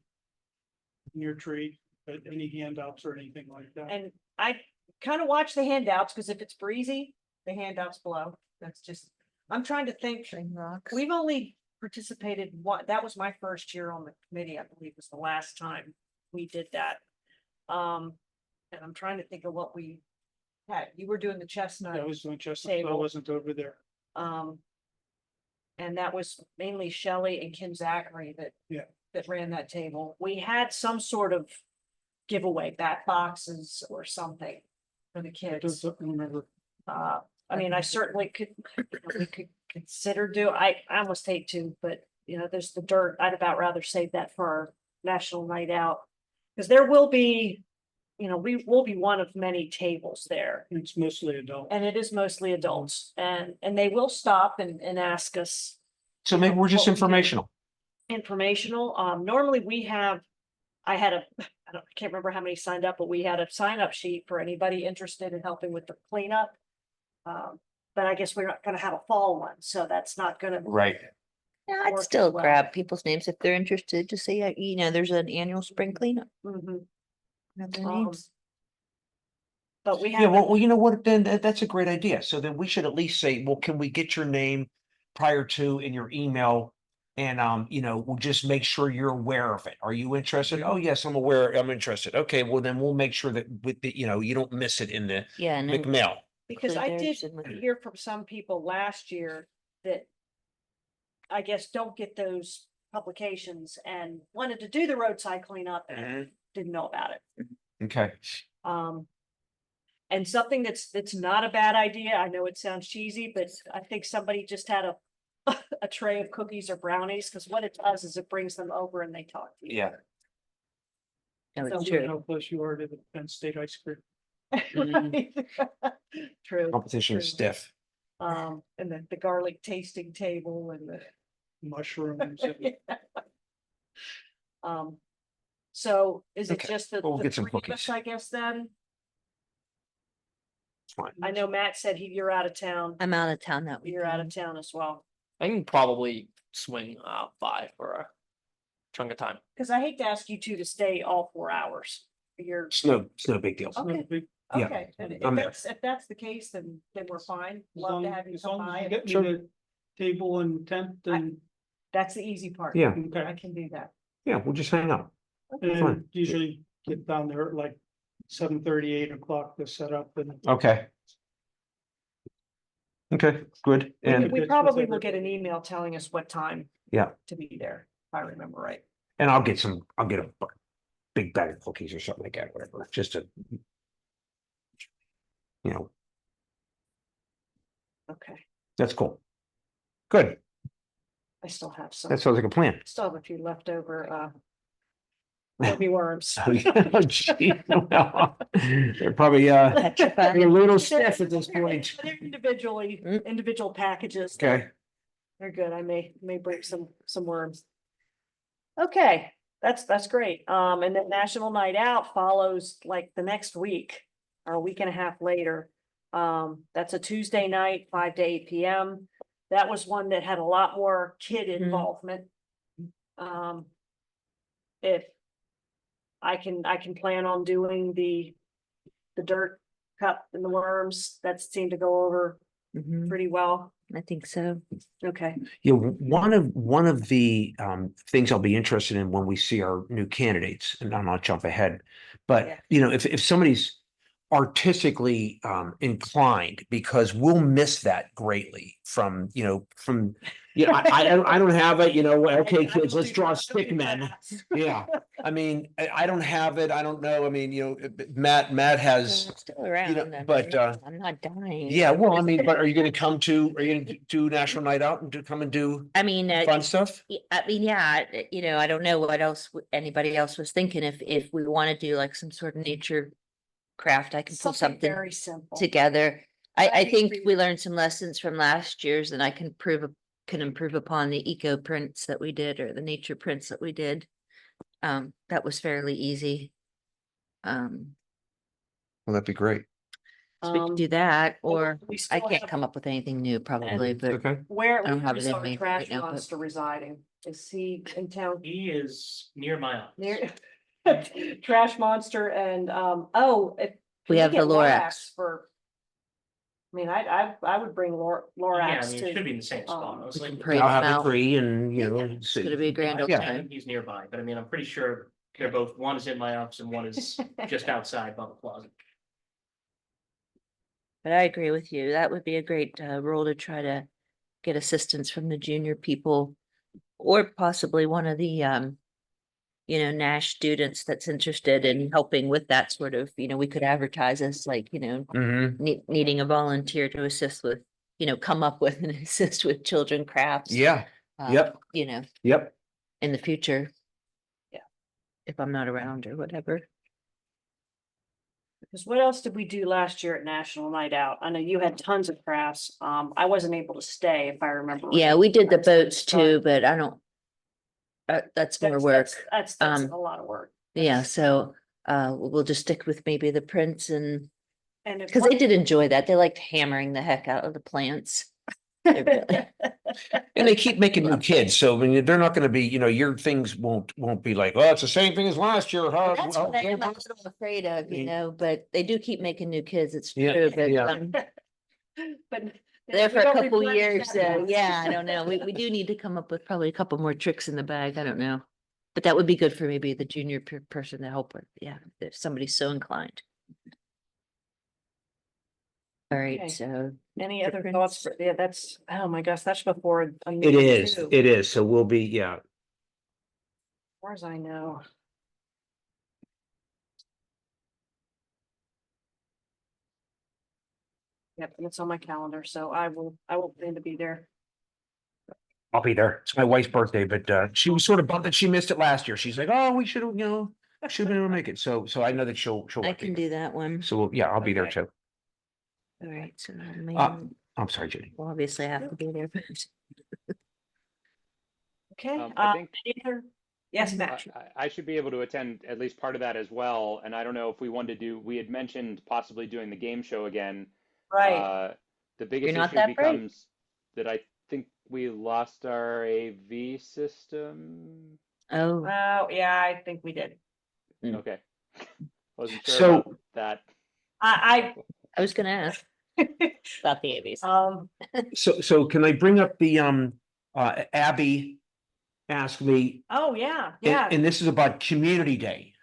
In your tree, but any handouts or anything like that. And I kind of watch the handouts because if it's breezy, the handouts blow. That's just, I'm trying to think. Bring rocks. We've only participated one, that was my first year on the committee, I believe was the last time we did that. And I'm trying to think of what we had. You were doing the chestnut. That was doing just, I Table. wasn't over there. And that was mainly Shelley and Kim Zachary that. Yeah. That ran that table. We had some sort of giveaway, bat boxes or something for the I kids. don't remember. I mean, I certainly could, we could consider I almost hate to, but you know, there's the dirt. I'd about rather save that for our national night out. Cause there will be, you know, we will be one of many tables there. It's mostly adult. And it is mostly adults and they will stop and ask us So maybe we're just What we do. informational. informational. Normally we have, I can't remember how many signed up, but we had a sign up sheet for anybody interested in helping with the cleanup. But I guess we're not gonna have a fall one, so that's not gonna. Right. Yeah, I'd work as still well. grab people's names if they're interested to say, you know, there's an annual spring cleanup. Mhm. Have their Um, names. But we Yeah, have, well, you know what, then that's a great idea. So then we should at least say, well, can we get your name prior to in your email? And you know, we'll just make sure you're aware of it. Are you interested? Oh, yes, I'm aware. I'm interested. Okay, well, then we'll make sure that with the, you know, you don't miss it in the Yeah, and then McMail. because include I they're did interested with it. hear from some people last year that I guess don't get those publications and wanted to do the roadside cleanup and didn't know about it. Okay. And something that's not a bad idea. I know it sounds cheesy, but I think somebody just had a a tray of cookies or brownies, because what it does is it brings them over and they talk to you. Yeah. No, So it's we true. How close you are to the Penn State ice cream. Right. True. Competition is True. stiff. And then the garlic tasting table and the. Mushrooms. So is it Okay, just the well, we'll the get some three of us, cookies. I guess, then? It's fine. I know Matt said you're out of town. I'm out of town that week. You're out of town as well. I can probably swing by for a chunk of time. Because I hate to ask you two to stay all 4 hours. You're, It's no big deal. Okay. Yeah, okay, and I'm there. if that's the case, then we're fine. Love to have you As come long as by. you and- get me the table and tent and, That's the easy part. Yeah, I okay. can do that. yeah, we'll just hang out. And Fine. usually get down there at like 7:30, 8 o'clock to set up and. Okay. Okay, good. We And Good with probably will get an everybody. email telling us what time. Yeah. To be there, if I remember right. I'll get a big bag of cookies or something like that, whatever, just to. You know, Okay. that's cool. Good. I still have some, That sounds like a plan. still have a few leftover, baby worms. Oh, gee, well, they're probably, Petrified. they're a little stiff at this point. They're individually, Mm. individual packages. Okay. They're good. I may bring some worms. Okay, that's great. And then National Night Out follows like the next week or a week and a half later. That's a Tuesday night, 5 to 8 p.m. That was one that had a lot more kid Mhm. involvement. If I can plan on doing the dirt cup and the worms, that seemed to go over Mhm, pretty well. I think so. Okay. Yeah, one of the things I'll be interested in when we see our new candidates, and I'll not jump ahead, but Yeah. you know, if somebody's artistically inclined, because we'll miss that greatly from, I don't have it, okay, kids, let's draw stick men. Yeah, I mean, I don't have it, I don't know, I mean, Matt Well, has, I'm still around. I mean, but, I'm not dying. yeah, well, I mean, but are you gonna do National Night Out and come and do I mean, fun stuff? I mean, yeah, I don't know what else anybody else was thinking. If we want to do like some sort of nature craft, I can pull Something something very simple. together. I I think agree. we learned some lessons from last year's, and I can improve upon the eco prints that we did, or the nature prints that we did. That was fairly easy. Well, that'd be great. So we could do that, or we I still can't have- come up with anything new probably, but Okay. Where I don't have is it in our me trash right now, but- monster residing? Is he in town He is near my office. near? Trash monster and, if. We can have the get Lorax. For. I mean, I would bring Yeah, I Lorax mean, it should be in the same to, spot. I was we can like, pray I'll them have the out. tree and, It's gonna be a grand old Yeah. time. he's nearby, but I mean, I'm pretty sure they're both, one is in my office and one is just outside by the closet. But I agree with you. That would be a great role to try to get assistance from the junior people. Or possibly one of the Nash students that's interested in helping with that sort of, we could advertise as like, Mm-hmm. needing a volunteer to assist with, come up with and assist with children crafts. Yeah, yep. Yep. In the future. Yeah. If I'm not around or whatever. because what else did we do last year at National Night Out? I know you had tons of crafts. I wasn't able to stay if I remember. Yeah, right. we did the That's the boats start. too, but I don't. That's more work. That's Um, a lot of work. Yeah, so we'll just stick with maybe the prints and, And if because they did enjoy that. They liked hammering the heck out of the plants. They really- And they keep making new kids, so I mean, they're not gonna be, your things won't be like, oh, it's the same thing as last year, huh? That's Well, what I'm yeah, a little afraid of, Mm. but they do keep making new kids. It's Yeah, true, but yeah. But. there we for a don't couple replenish years, that much. yeah, I don't know. We do need to come up with probably a couple more tricks in the bag. I don't know. But that would be good for maybe the junior person to help with, yeah, if somebody's so inclined. All right, Okay. so Any The other prints. thoughts? Yeah, that's, oh my gosh, that's before. a It meeting is, too, it is, so we'll be, yeah. As far as I know. Yep, and it's on my calendar, so I will plan to be there. I'll be there. It's my wife's birthday, but she was sort of bummed that she missed it last year. She's like, oh, we should have, should have been able to make it. So I know that she'll. I want can me. do that one. So yeah, I'll be there Okay. too. All right, so Uh, I'm sorry, Judy. well, obviously I have to be there, but Okay. I think any other- Yes, Matt. I should be able to attend at least part of that as well. And I don't know if we wanted to do, we had mentioned possibly doing the game show again. Right. The biggest not issue that bright. becomes that I think we lost our AV system. oh, Oh, yeah, I think we did. Mm. Okay. Wasn't sure So- about that. I. I was gonna ask about the AVs. So can I bring up the Abby asked me, Oh, yeah, and, yeah. and this is about Community Day.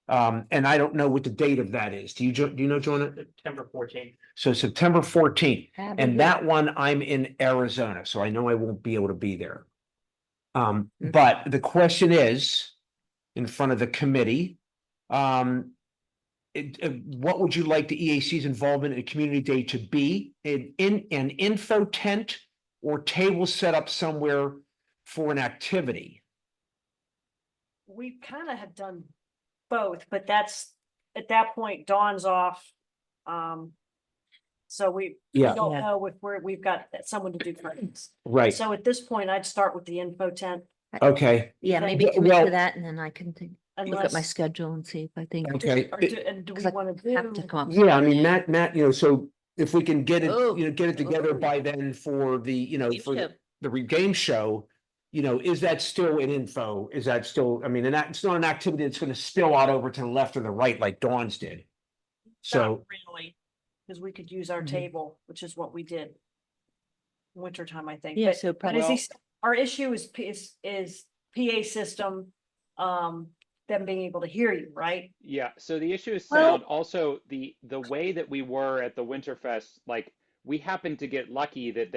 And I don't know what the date of that is. Do you know, Joanna? September 14th. So September 14th. Abby, And yeah. that one, I'm in Arizona, so I know I won't be able to be there. Mhm. But the question is, in front of the committee, what would you like the EAC's involvement in Community Day to be? An info tent or tables set up somewhere for an activity? We kind of have done both, but that's, at that point, Dawn's off. So we Yeah. don't Yeah. know if we've got someone to do things. Right, So at this point, I'd start with the info tent. okay, Yeah, Then- maybe Well- commit well- to that and then I can look at my Unless, schedule and see if I think. okay. and do we 'cause I want to Have to do? come up. Yeah, I mean, Matt, so if we can get it, Oh. get it together Oh. by then for the, Game for show. the game show. Is that still an info? Is that still, I mean, and it's not an activity that's gonna spill out over to the left or the right like Dawn's did. So, Not really, because we could use our Mhm. table, which is what we did. Wintertime, I think. Yeah, But- so But probably. is he, our issue is PA system, them being able to hear you, right? Yeah, so the issue is Well- sound. Also, the way that we were at the Winterfest, like we happened to get lucky that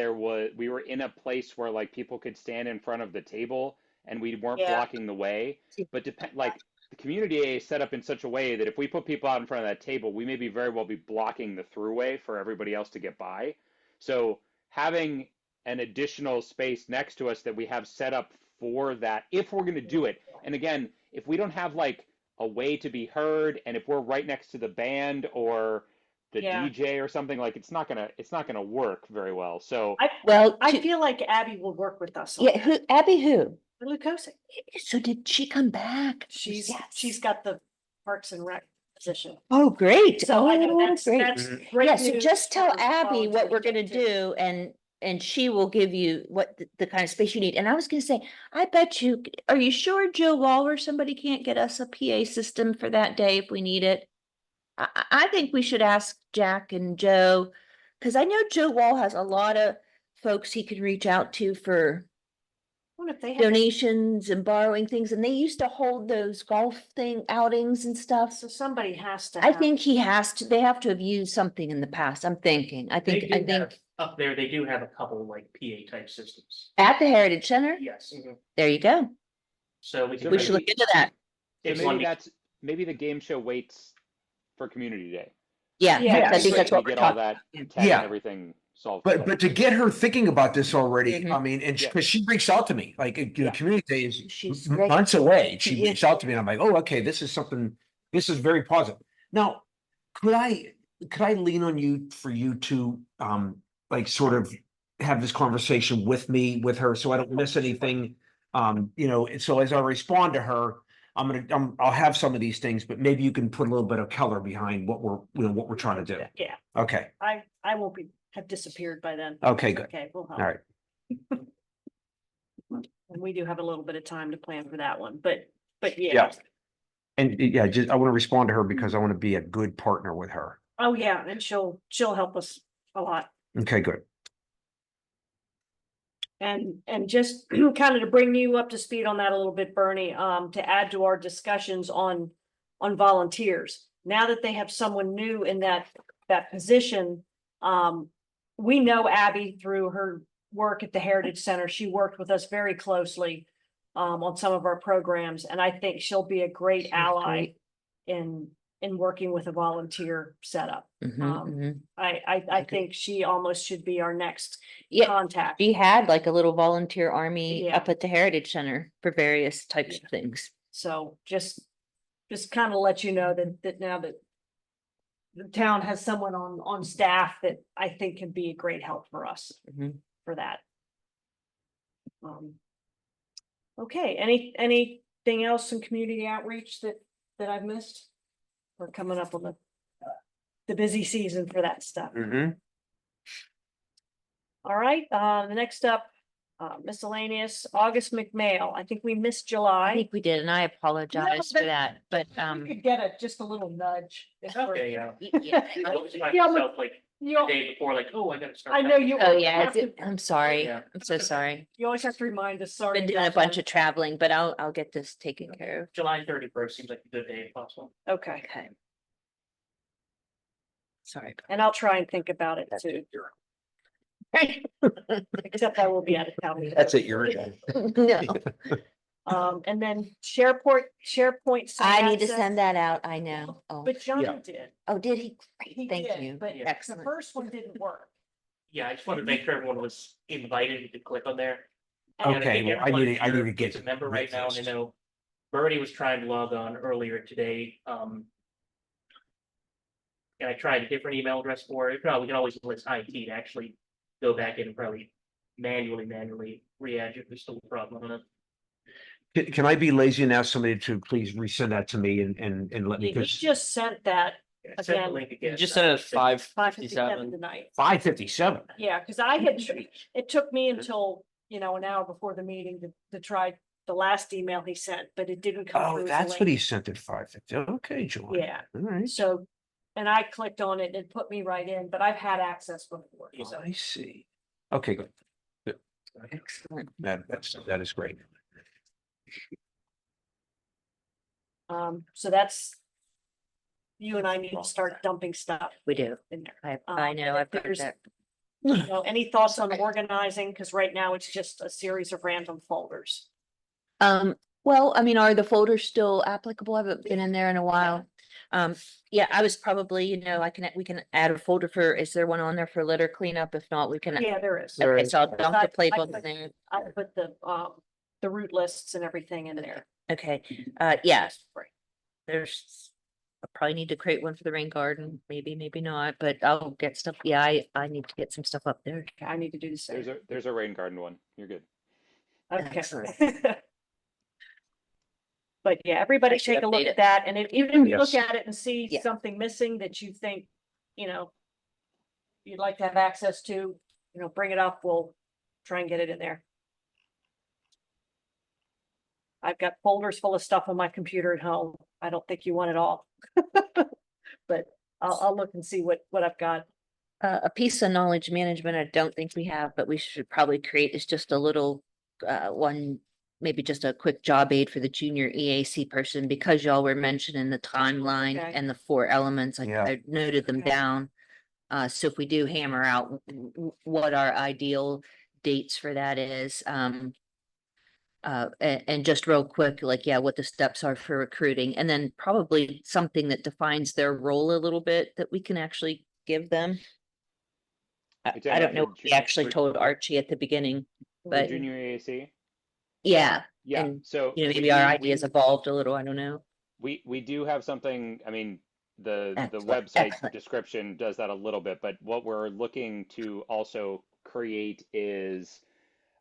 we were in a place where like people could stand in front of the table and we weren't Yeah. blocking the way. But like the community A is set up in such a way that if we put people out in front of that table, we may be very well be blocking the throughway for everybody else to get by. So having an additional space next to us that we have set up for that, if we're going to do it. And again, if we don't have like a way to be heard, and if we're right next to the band or the Yeah. DJ or something, like it's not gonna work very well. So Well, I feel like Abby will work with us. on yeah, that. who, Abby who? Lukosik. So did she come back? She's Yes. got the Parks and Rec position. Oh, great. So I know Oh, that's, great. that's great. Yeah, so news just tell for Abby what we're gonna volunteers, too. do and she will give you what the kind of space you need. And I was gonna say, I bet you, are you sure Joe Wall or somebody can't get us a PA system for that day if we need it? I think we should ask Jack and Joe, cause I know Joe Wall has a lot of folks he could reach out to for What if they have, donations and borrowing things, and they used to hold those golf thing outings and stuff. so somebody has to I have. think they have to have used something in the past, I'm thinking, I They think, do have, up there, they do have a couple like PA type systems. at the Heritage Center, Yes, there you go, so we So can. we should look into that, so It's one, maybe the game show waits for Community Day. yeah, Yeah. I think that's We what we're get all talking. that tech Yeah. and everything solved. for but that. to get her thinking about this already, Mhm. I mean, and Yeah. because she reached out to me, like, Yeah. community day is She's great. months away. She She is. reached out to me and I'm like, oh, okay, this is very positive. Now, could I lean on you for you to, like sort of have this conversation with her so I don't miss anything? And so as I respond to her, I'll have some of these things, but maybe you can put a little bit of color behind what we're trying to do. Yeah, Okay, I won't have disappeared by then. okay, It's good. Okay, we'll help. All right. And we do have a little bit of time to plan for that one, but yeah. Yeah. And yeah, just, I want to respond to her because I want to be a good partner with her. Oh, yeah, and she'll help us a lot. Okay, good. And just kind of to bring you up to speed on that a little bit, Bernie, to add to our discussions on volunteers. Now that they have someone new in that position, we know Abby through her work at the Heritage Center. She worked with us very closely on some of our programs, and I think she'll be a great ally in working with a volunteer setup. Mhm, Um, mhm. I Okay. think she almost should be our next Yeah, contact. she had like a little volunteer army Yeah. up at the Heritage Center for various types of things. So just kind of let you know that now that the town has someone on staff that I think can be a great help for us Mhm. for that. Okay, anything else in community outreach that I've missed? We're coming up on the busy season for that stuff. Mm-hmm. All right, the next up, miscellaneous, August McMail. I think we missed I July. think we did, and I apologize for but- that, but, You could get just a little nudge. if we're- Okay, yeah. yeah. I was like Yeah, myself, like You, the day before, like, oh, I gotta start. I know that. you. Oh, yeah, have to- I'm sorry, Yeah. I'm so sorry. You always have to remind us, sorry. Been doing a bunch of traveling, but I'll get this taken care of. July 31st seems like a good day if possible. Okay, Okay. Sorry. and I'll try and think about it too, except I will be out of town. meeting. That's it, you're. No, And then SharePoint. I need to access, send that out, I know. Oh, But John Yeah. did. oh, did he? He Great, thank did, you. But the Excellent. first one didn't work. Yeah, I just wanted to make sure everyone was invited to click on there. And Okay, And well, I everyone need to here get is a member right now, and I list. know Bernie was trying to log on earlier today, and I tried a different email address for it. No, we can always list IT to actually go back in and probably manually re-add if there's still a problem on it. Can I be lazy and ask somebody to please resend that to me and let me, he because just sent that Yeah, send the Again, link You again. just sent it at 5:57 5:57. tonight. 5:57. Yeah, because I had, it took me until, an hour before the meeting to try the last email he sent, but it didn't come Oh, through. as a that's what link. he sent at 5:50. Okay, John. Yeah, All right. so, and I clicked on it and it put me right in, but I've had access before, so. I see. Okay, good. Excellent. That is great. So that's. You and I need to start dumping stuff We do. in there. I know, and I've if got there's, that. Any thoughts on organizing? Because right now it's just a series of random folders. Well, I mean, are the folders still applicable? I haven't been in there in a while. Yeah, I was probably, we can add a folder for, is there one on there for litter cleanup? If not, we can. Yeah, there is. There Okay, is. so I'll dump I- the I playbook put- there. I put the route lists and everything in there. Okay, yeah, Right. there's, I probably need to create one for the rain garden, maybe not, but I'll get stuff. Yeah, I need to get some stuff up there. Okay, I need to do the same. There's a rain garden one. You're good. Okay. Excellent. But yeah, everybody I should take a look update at it. that, and even if you look Yes. at it and see Yeah. something missing that you think, you'd like to have access to, bring it up, we'll try and get it in there. I've got folders full of stuff on my computer at home. I don't think you want it all. But I'll look and see what I've got. A piece of knowledge management, I don't think we have, but we should probably create is just a little, one, maybe just a quick job aid for the junior EAC person, because y'all were mentioning the timeline Okay. and the 4 elements. Yeah. I noted them Okay. down. So if we do hammer out what our ideal dates for that is, and just real quick, what the steps are for recruiting, and then probably something that defines their role a little bit that we can actually give them. You're talking I don't about know, for if we junior- actually for- told Archie at the beginning, For but junior EAC. yeah, Yeah. and, So maybe our ideas evolved a little, I don't know. We do have something, I mean, the Excellent, website excellent. description does that a little bit, but what we're looking to also create is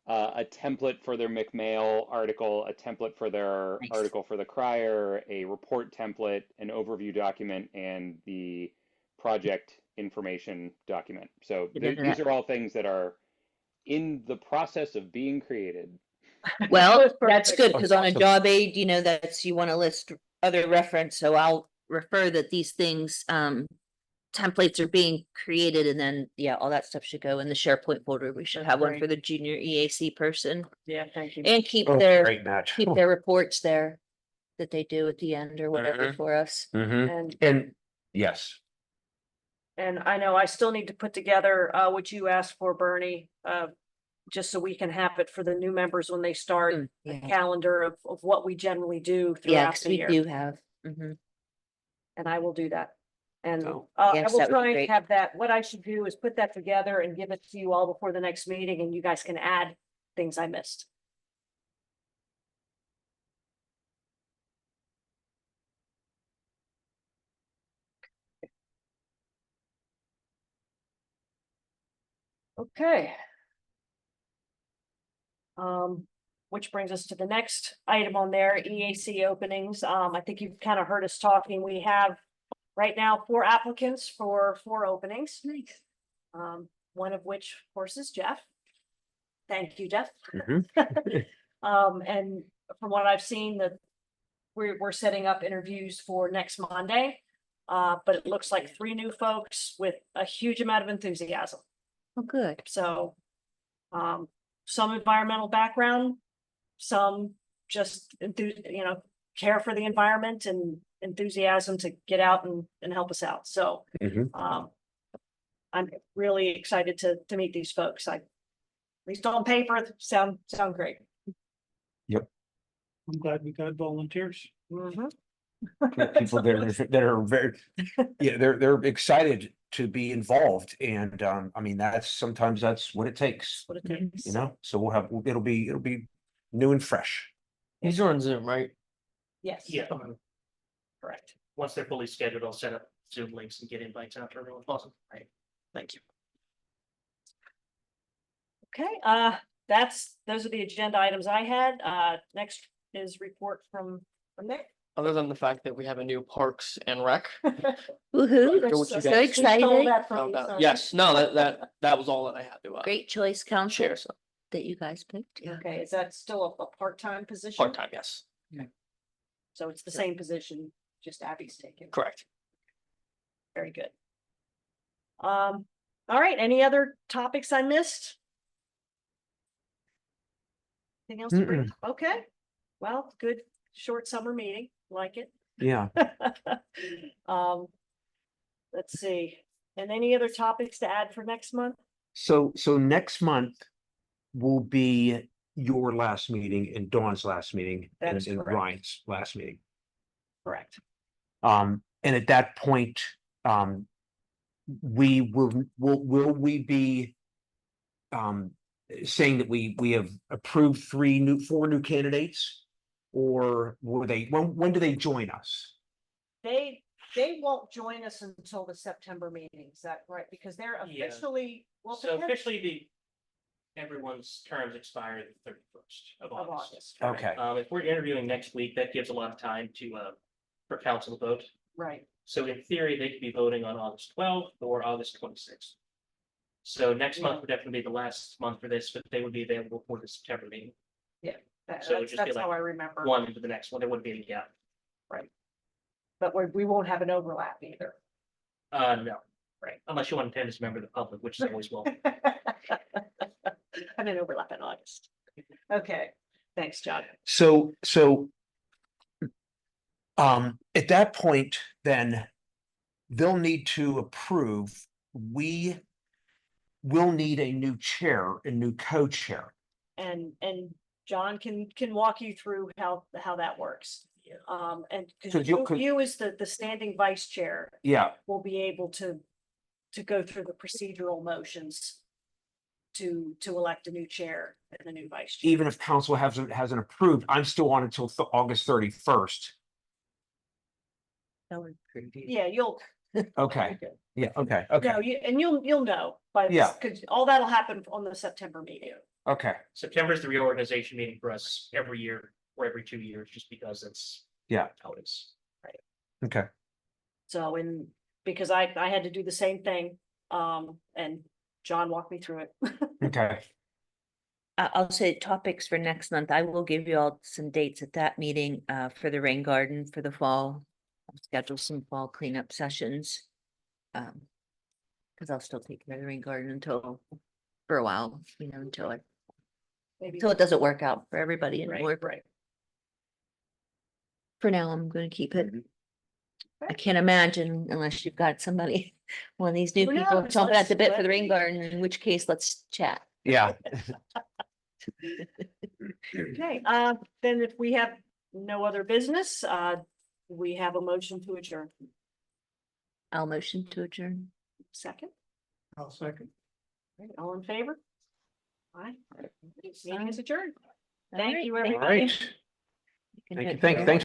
a template for their McMail article, a template for their Nice. article for the Crier, a report template, an overview document, and the project information document. So Get into these that. are all things that are in the process of being created. Well, That's that's perfect. good, because on a Awesome. job aid, that's, you want to list other reference, so I'll refer that these things, templates are being created, and then, yeah, all that stuff should go in the SharePoint folder. We should That's have one great. for the junior EAC person, Yeah, thank you. and keep Oh, their, great match. keep their reports there that they do at the end or whatever Mhm. for us. Mhm. And And yes, I know I still need to put together what you asked for, Bernie, just so we can have it for the new members when they start, a Yeah, calendar of what we generally do yeah, throughout because the we year. do have, mhm. And I will do that. And Oh. I Yes, will that would be try and great. have that, what I should do is put that together and give it to you all before the next meeting, and you guys can add things I missed. Okay. Which brings us to the next item on there, EAC openings. I think you've kind of heard us talking. We have right now 4 applicants for 4 openings. Nice. One of which, of course, is Jeff. Thank you, Jeff. Mhm. And from what I've seen, that we're setting up interviews for next Monday. But it looks like 3 new folks with a huge amount of enthusiasm. Oh, good. So, some environmental background, some just care for the environment and enthusiasm to get out and help us out. So, Mhm. I'm really excited to meet these folks. At least on paper, sound great. I'm glad we got volunteers. Mhm. People that are very, yeah, they're excited to be involved. And, I mean, sometimes that's what it takes, What it takes. you know? So it'll be new and fresh. These are on Zoom, right? Yes. Yeah, Correct. once they're fully scheduled, I'll set up Zoom links and get invites out to everyone. Awesome. Right. Thank you. Okay, those are the agenda items I had. Next is report from Nick. Other than the fact that we have a new Parks and Rec. Woohoo, Go with you so guys. We stole excited. that from found you, out- son. Yes, no, that was all that I had to. Great choice, council, Share some, that you guys picked. Yeah. Okay, is that still a part-time position? part-time, yes, So it's the same position, just Abby's taking. correct. Very good. All right, any other topics I missed? Anything else? to bring up? Okay, well, good, short summer meeting, like it. Yeah. Let's see, and any other topics to add for next month? So next month will be your last meeting and Dawn's last meeting That and is and correct. Ryan's last meeting. Correct. And at that point, we will we be saying that we have approved four new candidates? Or when do they join us? They won't join us until the September meeting, is that right? Because they're Yeah. officially, well, So depends- officially, everyone's terms expire the 31st of of August. August. Okay, If we're interviewing next week, that gives a lot of time for council to vote. Right, So in theory, they could be voting on August 12th or August 26th. So next month would definitely be the last month for this, but they would be available for the September meeting. So it would just be that's how like I remember. One into the next one, there wouldn't be any gap. But we won't have an overlap either. No, Right. unless you want to attend as a member of the public, which is always welcome. Have an overlap in August. Okay, thanks, John. so at that point, then they'll need to approve, we will need a new chair, a new co-chair. And John can walk you through how that works. Yeah. And 'Cause because you'll- you as the standing vice chair Yeah, will be able to go through the procedural motions to elect a new chair and a new vice chair. even if council hasn't approved, I'm still on until August 31st. Yeah, you'll. Okay, you're good. yeah, okay, No, okay, you'll know, but Yeah. because all that'll happen on the September meeting. okay, September is the reorganization meeting for us every year or every 2 years, just because that's. Yeah. How it is. okay. So because I had to do the same thing, and John walked me through it. Okay, I'll say topics for next month. I will give you all some dates at that meeting, for the rain garden for the fall. I'll schedule some fall cleanup sessions. Cause I'll still take care of the rain garden for a while, until it Maybe. doesn't work out for everybody anymore. Right. For now, I'm gonna keep it. I Okay. can't imagine unless you've got somebody, one of these new Who people knows? chomping at the bit for the Let's rain see. garden, in which case, let's chat. yeah. Okay, then if we have no other business, we have a motion to adjourn. I'll motion to adjourn. Second, I'll second. Right, all in favor? Aye. Meeting is adjourned. All Thank right, you, thank All everybody. right, You can thank you, do it. thanks